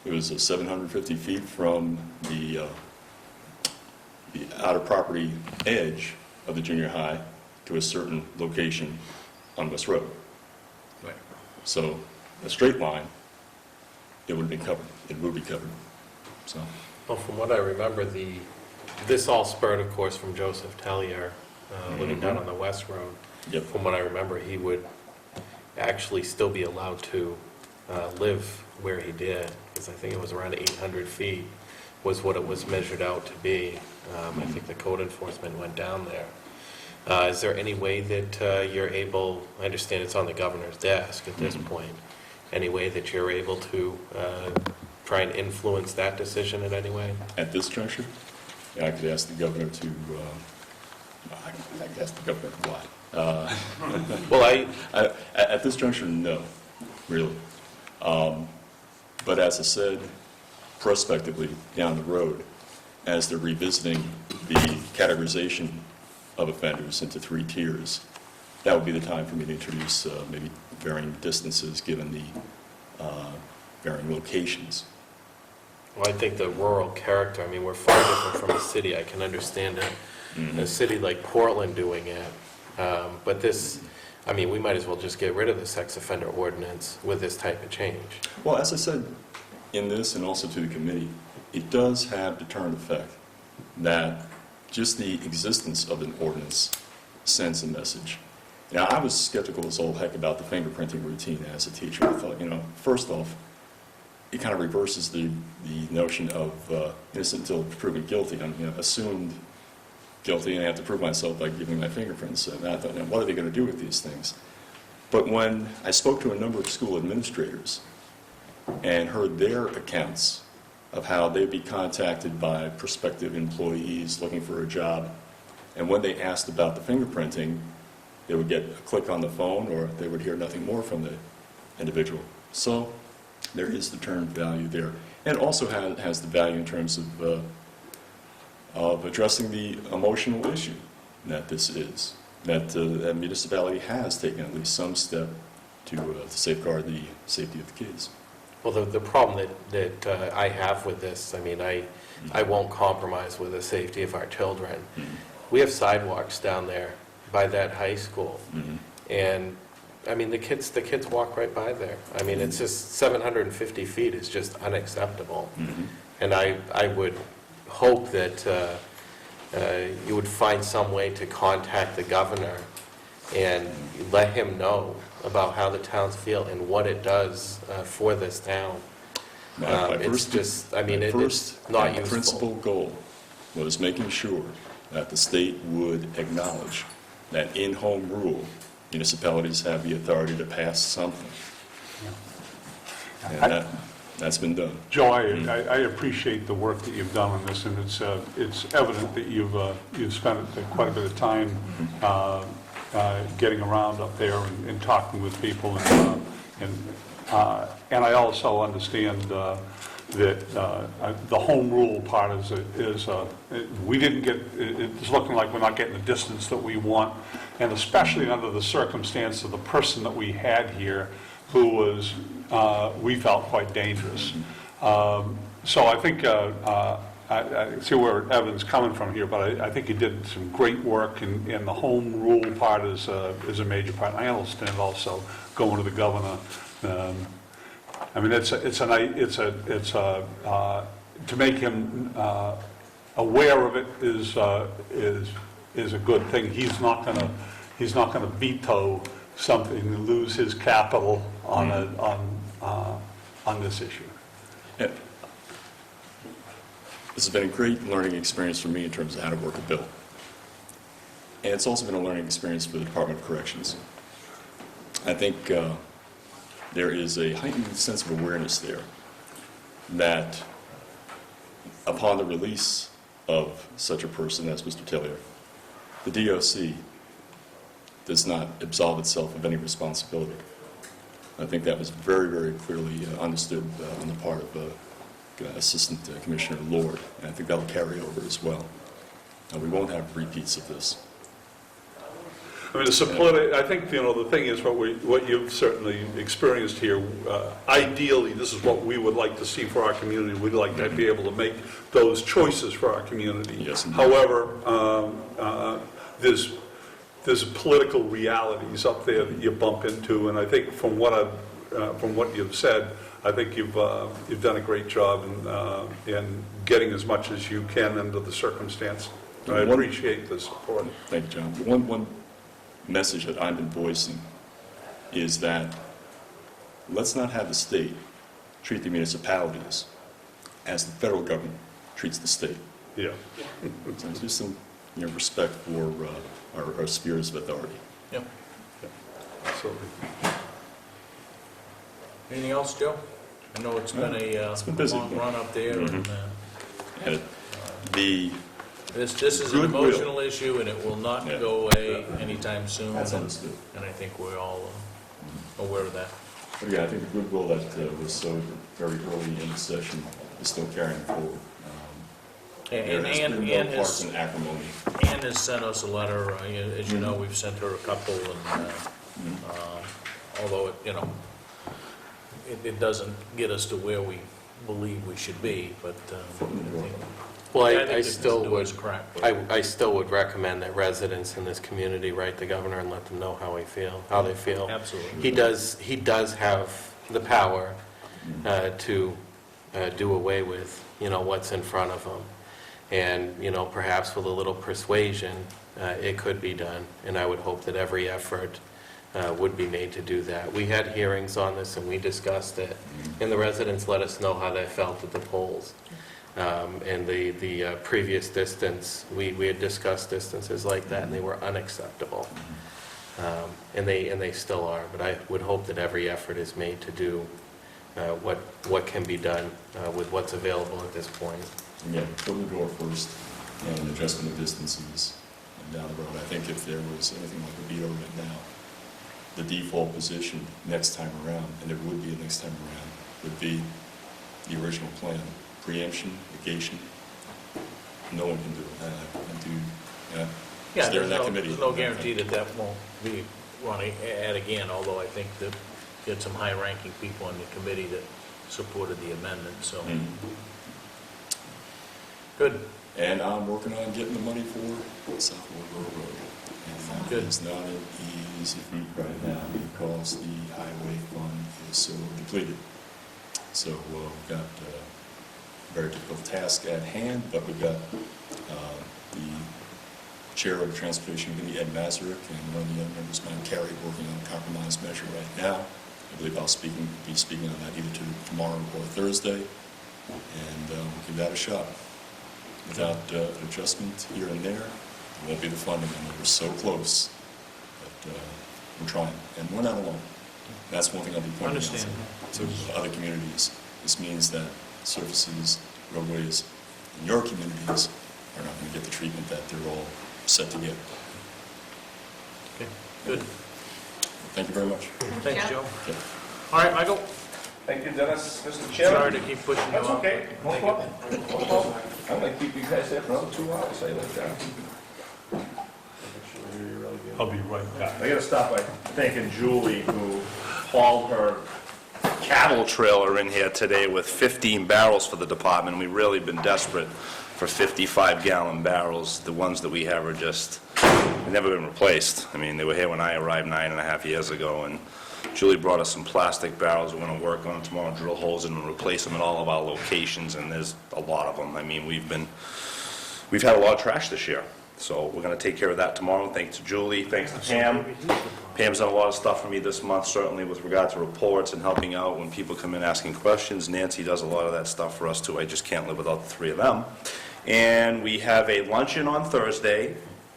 it was 750 feet from the outer property edge of the junior high to a certain location on West Road.
Right.
So a straight line, it would have been covered. It would be covered. So.
Well, from what I remember, this all spurred, of course, from Joseph Tellier, living down on the West Road.
Yep.
From what I remember, he would actually still be allowed to live where he did, because I think it was around 800 feet was what it was measured out to be. I think the code enforcement went down there. Is there any way that you're able, I understand it's on the governor's desk at this point, any way that you're able to try and influence that decision in any way?
At this juncture, yeah, I could ask the governor to, I guess the governor what?
Well,
at this juncture, no, really. But as I said, prospectively down the road, as they're revisiting the categorization of offenders into 3 tiers, that would be the time for me to introduce maybe varying distances given the varying locations.
Well, I think the rural character, I mean, we're far different from a city. I can understand a city like Portland doing it. But this, I mean, we might as well just get rid of the sex offender ordinance with this type of change.
Well, as I said in this and also to the committee, it does have deterrent effect that just the existence of an ordinance sends a message. Now, I was skeptical as all heck about the fingerprinting routine as a teacher. I thought, first off, it kind of reverses the notion of innocent until proven guilty. I'm assumed guilty and I have to prove myself by giving my fingerprints. And I thought, now, what are they going to do with these things? But when I spoke to a number of school administrators and heard their accounts of how they'd be contacted by prospective employees looking for a job, and when they asked about the fingerprinting, they would get a click on the phone or they would hear nothing more from the individual. So there is deterrent value there. And it also has the value in terms of addressing the emotional issue that this is, that the municipality has taken at least some step to safeguard the safety of the kids.
Well, the problem that I have with this, I mean, I won't compromise with the safety of our children. We have sidewalks down there by that high school, and I mean, the kids walk right by there. I mean, it's just 750 feet is just unacceptable. And I would hope that you would find some way to contact the governor and let him know about how the towns feel and what it does for this town. It's just, I mean, it's not useful.
Principal goal was making sure that the state would acknowledge that in home rule, municipalities have the authority to pass something. And that's been done.
Joe, I appreciate the work that you've done on this, and it's evident that you've spent quite a bit of time getting around up there and talking with people, and I also understand that the home rule part is we didn't get, it's looking like we're not getting the distance that we want, and especially under the circumstance of the person that we had here who was, we felt, quite dangerous. So I think, I see where Evan's coming from here, but I think he did some great work, and the home rule part is a major part. I understand also going to the governor. I mean, to make him aware of it is a good thing. He's not going to he's not going to veto something and lose his capital on this issue.
Yeah. This has been a great learning experience for me in terms of how to work a bill. And it's also been a learning experience for the Department of Corrections. I think there is a heightened sense of awareness there that upon the release of such a person as Mr. Tillier, the DOC does not absolve itself of any responsibility. I think that was very, very clearly understood on the part of Assistant Commissioner Lord, and I think that'll carry over as well. We won't have repeats of this.
I mean, I think, the thing is, what you've certainly experienced here, ideally, this is what we would like to see for our community. We'd like to be able to make those choices for our community.
Yes, indeed.
However, there's political realities up there that you bump into, and I think from what you've said, I think you've done a great job in getting as much as you can under the circumstance. I appreciate the support.
Thank you, John. One message that I've been voicing is that let's not have the state treat the municipalities as the federal government treats the state.
Yeah.
So just some respect for our spheres of authority.
Yep.
Absolutely.
Anything else, Joe? I know it's been
been busy.
long run up there.
And
This is an
Goodwill.
emotional issue, and it will not go away anytime soon.
That's understood.
And I think we're all aware of that.
But yeah, I think the goodwill that was sowed very early in the session is still carrying forward. There has been no partisan acrimony.
Ann has sent us a letter. As you know, we've sent her a couple, and although it doesn't get us to where we believe we should be, but
Well,
I
I
think that
still
the
would,
door's cracked.
I still would recommend that residents in this community write the governor and let them know how they feel.
Absolutely.
He does have the power to do away with, what's in front of him. And, perhaps with a little persuasion, it could be done. And I would hope that every effort would be made to do that. We had hearings on this and we discussed it. And the residents let us know how they felt at the polls. And the previous distance, we had discussed distances like that, and they were unacceptable. And they still are. But I would hope that every effort is made to do what can be done with what's available at this point.
Yeah, foot in the door first, and an adjustment of distances down the road. I think if there was anything like a veto right now, the default position next time around, and there would be a next time around, would be the original plan. Preemption, negation, no one can do it.
Yeah,
There in that committee.
there's no guarantee that won't be running at again, although I think that you had some high-ranking people on the committee that supported the amendment, so. Good.
And I'm working on getting the money for South Waterboro Road. And
Good.
it's not an easy feat right now because the highway fund is so depleted. So we've got a very difficult task at hand, but we've got the chair of the Transportation Committee, Ed Mazurek, and one of the other members, Mike Carey, working on a compromise measure right now. I believe I'll be speaking on that either tomorrow or Thursday, and we'll give that a shot. Without adjustment here and there, it won't be the funding. I know we're so close, but we're trying, and we're not alone. That's one thing I'll be pointing out to other communities. This means that surfaces, roadways in your communities are not going to get the treatment that they're all set to get.
Okay, good.
Thank you very much.
Thanks, Joe.
Okay.
All right, Michael.
Thank you, Dennis. Mr. Chairman.
Sorry to keep pushing you
That's
off.
okay. No problem. No problem. I'm going to keep you guys there for another 2 hours, say like that.
I'll be right back.
I got to stop by thanking Julie, who hauled her cattle trailer in here today with 15 barrels for the department. We've really been desperate for 55-gallon barrels. The ones that we have are just, they've never been replaced. I mean, they were here when I arrived 9.5 years ago, and Julie brought us some plastic barrels. We're going to work on them tomorrow, drill holes in them, and replace them in all of our locations, and there's a lot of them. I mean, we've had a lot of trash this year. So we're going to take care of that tomorrow. Thanks to Julie, thanks to Pam. Pam's done a lot of stuff for me this month, certainly with regard to reports and helping out when people come in asking questions. Nancy does a lot of that stuff for us too. I just can't live without the three of them. And we have a luncheon on Thursday. A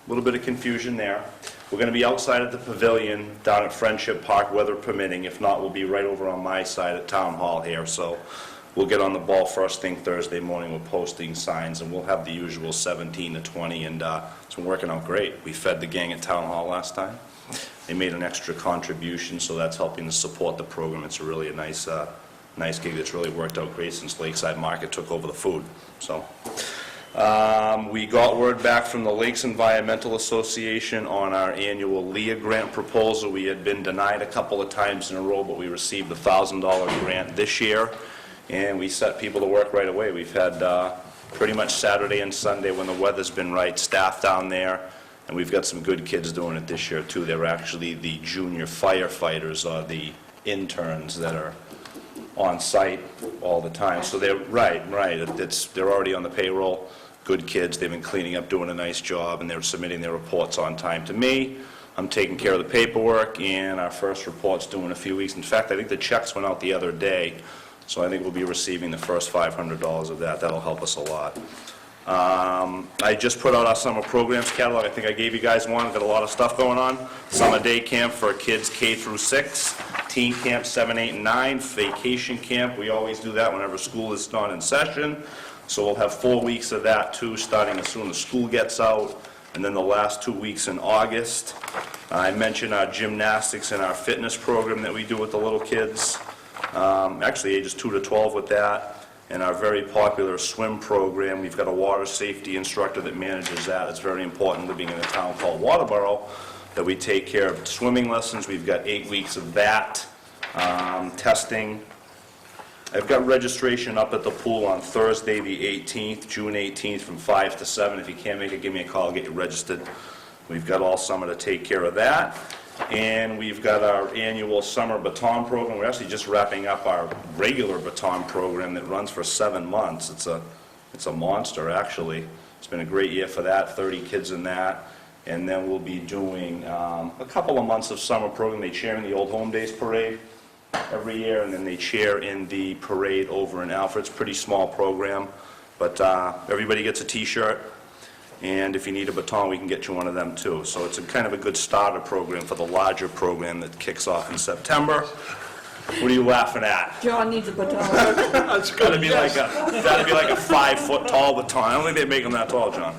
little bit of confusion there. We're going to be outside at the pavilion down at Friendship Park, weather permitting. If not, we'll be right over on my side at Town Hall here. So we'll get on the ball first thing Thursday morning with posting signs, and we'll have the usual 17 to 20, and it's been working out great. We fed the gang at Town Hall last time. They made an extra contribution, so that's helping to support the program. It's really a nice gig that's really worked out great since Lakeside Market took over the food. So. We got word back from the Lakes Environmental Association on our annual LEA grant proposal. We had been denied a couple of times in a row, but we received a $1,000 grant this year, and we set people to work right away. We've had pretty much Saturday and Sunday, when the weather's been right, staff down there, and we've got some good kids doing it this year too. They're actually the junior firefighters, or the interns that are on site all the time. So they're right. They're already on the payroll. Good kids. They've been cleaning up, doing a nice job, and they're submitting their reports on time to me. I'm taking care of the paperwork, and our first report's due in a few weeks. In fact, I think the checks went out the other day, so I think we'll be receiving the first $500 of that. That'll help us a lot. I just put out our summer programs catalog. I think I gave you guys one. Got a lot of stuff going on. Summer day camp for kids K through 6. Teen camp 7, 8, and 9. Vacation camp. We always do that whenever school is not in session. So we'll have 4 weeks of that too, starting as soon as school gets out. And then the last 2 weeks in August. I mentioned our gymnastics and our fitness program that we do with the little kids. Actually ages 2 to 12 with that. And our very popular swim program, we've got a water safety instructor that manages that. It's very important living in a town called Waterboro that we take care of swimming lessons. We've got 8 weeks of that. Testing. I've got registration up at the pool on Thursday the 18th, June 18th from 5 to 7. If you can't make it, give me a call, I'll get you registered. We've got all summer to take care of that. And we've got our annual summer baton program. We're actually just wrapping up our regular baton program that runs for 7 months. It's a monster, actually. It's been a great year for that, 30 kids in that. And then we'll be doing a couple of months of summer program. They chair in the Old Home Days Parade every year, and then they chair in the parade over in Alfred. It's a pretty small program, but everybody gets a T-shirt. And if you need a baton, we can get you one of them too. So it's a kind of a good starter program for the larger program that kicks off in September. What are you laughing at?
John needs a baton.
It's gotta be like a 5-foot tall baton. I don't think they make them that tall, John.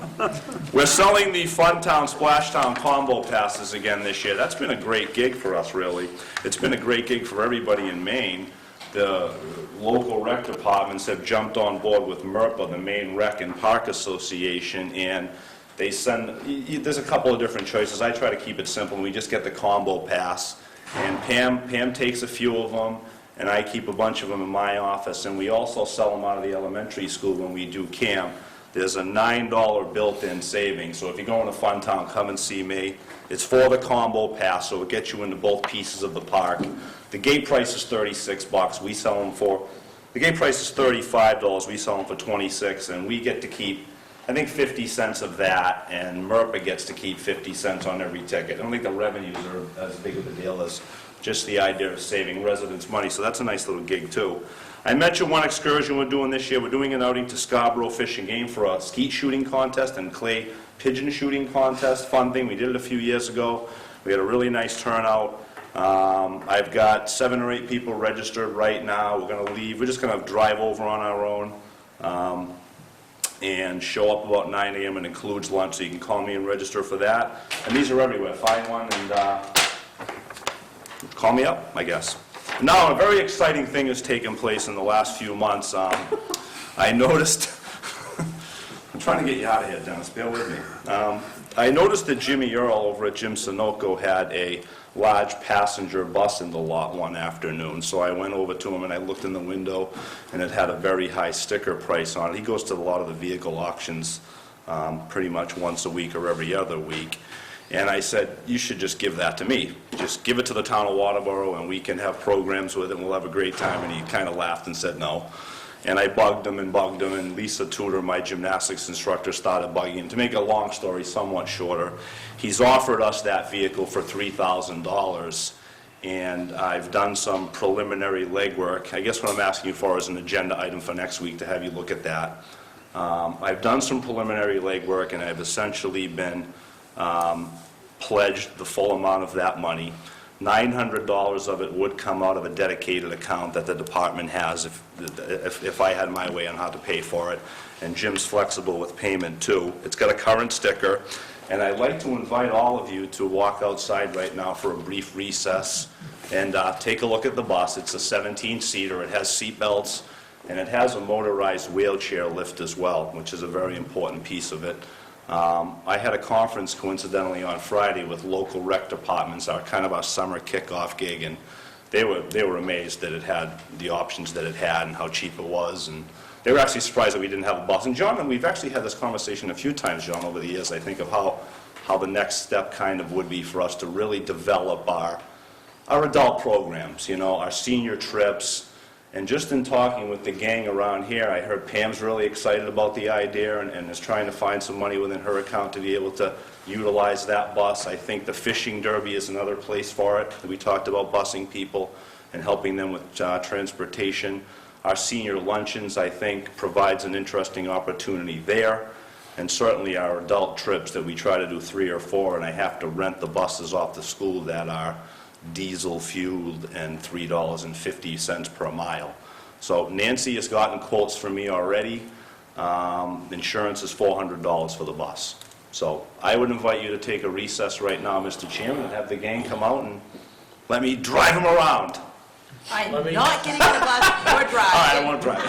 We're selling the Fun Town, Splash Town combo passes again this year. That's been a great gig for us, really. It's been a great gig for everybody in Maine. The local rec departments have jumped on board with MERPA, the Maine Rec and Park Association, and they send, there's a couple of different choices. I try to keep it simple, and we just get the combo pass. And Pam takes a few of them, and I keep a bunch of them in my office, and we also sell them out of the elementary school when we do camp. There's a $9 built-in savings, so if you're going to Fun Town, come and see me. It's for the combo pass, so it gets you into both pieces of the park. The gate price is $36. We sell them for, the gate price is $35. We sell them for $26, and we get to keep, I think, 50 cents of that, and MERPA gets to keep 50 cents on every ticket. I don't think the revenues are as big of a deal as just the idea of saving residents money, so that's a nice little gig too. I mentioned one excursion we're doing this year. We're doing an outing to Scarborough Fish and Game for a skeet shooting contest and clay pigeon shooting contest. Fun thing, we did it a few years ago. We had a really nice turnout. I've got 7 or 8 people registered right now. We're going to leave. We're just going to drive over on our own and show up about 9 a.m. It includes lunch, so you can call me and register for that. And these are everywhere. Find one and call me up, I guess. Now, a very exciting thing has taken place in the last few months. I noticed, I'm trying to get you out of here, Dennis, bear with me. I noticed that Jimmy Earl over at Jim Sunoco had a large passenger bus in the lot one afternoon. So I went over to him and I looked in the window, and it had a very high sticker price on it. He goes to a lot of the vehicle auctions pretty much once a week or every other week. And I said, you should just give that to me. Just give it to the town of Waterboro, and we can have programs with it, and we'll have a great time. And he kind of laughed and said no. And I bugged him, and Lisa Tudor, my gymnastics instructor, started bugging him. To make a long story somewhat shorter, he's offered us that vehicle for $3,000, and I've done some preliminary legwork. I guess what I'm asking you for is an agenda item for next week to have you look at that. I've done some preliminary legwork, and I've essentially been pledged the full amount of that money. $900 of it would come out of a dedicated account that the department has if I had my way on how to pay for it. And Jim's flexible with payment too. It's got a current sticker. And I'd like to invite all of you to walk outside right now for a brief recess and take a look at the bus. It's a 17-seater. It has seat belts, and it has a motorized wheelchair lift as well, which is a very important piece of it. I had a conference coincidentally on Friday with local rec departments, our summer kickoff gig, and they were amazed that it had the options that it had and how cheap it was, and they were actually surprised that we didn't have a bus. And John, and we've actually had this conversation a few times, John, over the years, I think, of how the next step kind of would be for us to really develop our adult programs, our senior trips. And just in talking with the gang around here, I heard Pam's really excited about the idea and is trying to find some money within her account to be able to utilize that bus. I think the fishing derby is another place for it. We talked about busing people and helping them with transportation. Our senior luncheons, I think, provides an interesting opportunity there. And certainly our adult trips that we try to do 3 or 4, and I have to rent the buses off the school that are diesel fueled and $3.50 per mile. So Nancy has gotten quotes from me already. Insurance is $400 for the bus. So I would invite you to take a recess right now, Mr. Chairman, and have the gang come out and let me drive them around.
I'm not getting in the bus or driving.
All right, I won't drive.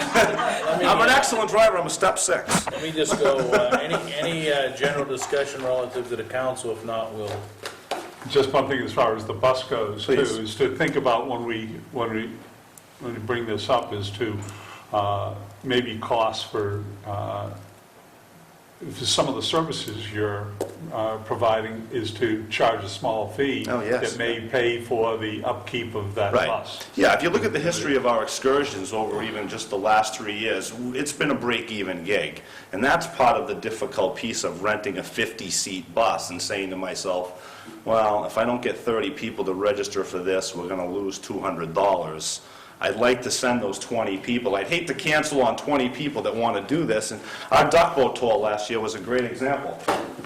I'm an excellent driver. I'm a step 6.
Let me just go, any general discussion relative to the council? If not, we'll...
Just one thing as far as the bus goes, too,
Please.
is to think about when we bring this up, is to maybe costs for some of the services you're providing is to charge a small fee
Oh, yes.
that may pay for the upkeep of that
Right.
bus.
Yeah, if you look at the history of our excursions over even just the last 3 years, it's been a break-even gig. And that's part of the difficult piece of renting a 50-seat bus and saying to myself, well, if I don't get 30 people to register for this, we're going to lose $200. I'd like to send those 20 people. I'd hate to cancel on 20 people that want to do this. And our duck boat tour last year was a great example.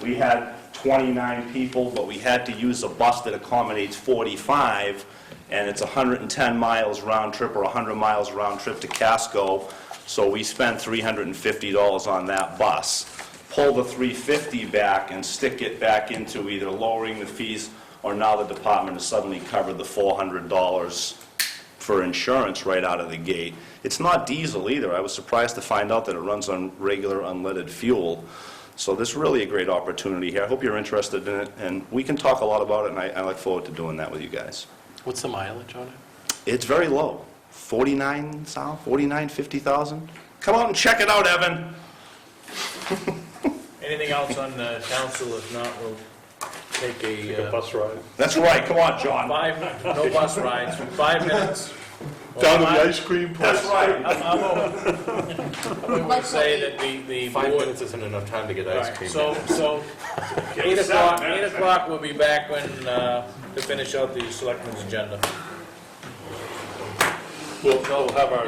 We had 29 people, but we had to use a bus that accommodates 45, and it's 110 miles round trip or 100 miles round trip to Casco. So we spent $350 on that bus. Pull the $350 back and stick it back into either lowering the fees, or now the department has suddenly covered the $400 for insurance right out of the gate. It's not diesel either. I was surprised to find out that it runs on regular unleaded fuel. So there's really a great opportunity here. I hope you're interested in it, and we can talk a lot about it, and I look forward to doing that with you guys.
What's the mileage on it?
It's very low, 50,000. Come out and check it out, Evan.
Anything else on council? If not, we'll take a...
Bus ride.
That's right, come on, John.
No bus rides, 5 minutes.
Down to the ice cream place.
That's right.
I'm going to say that the
5
board...
minutes isn't enough time to get ice cream.
So 8 o'clock, we'll be back when, to finish out the selectmen's agenda.
We'll have our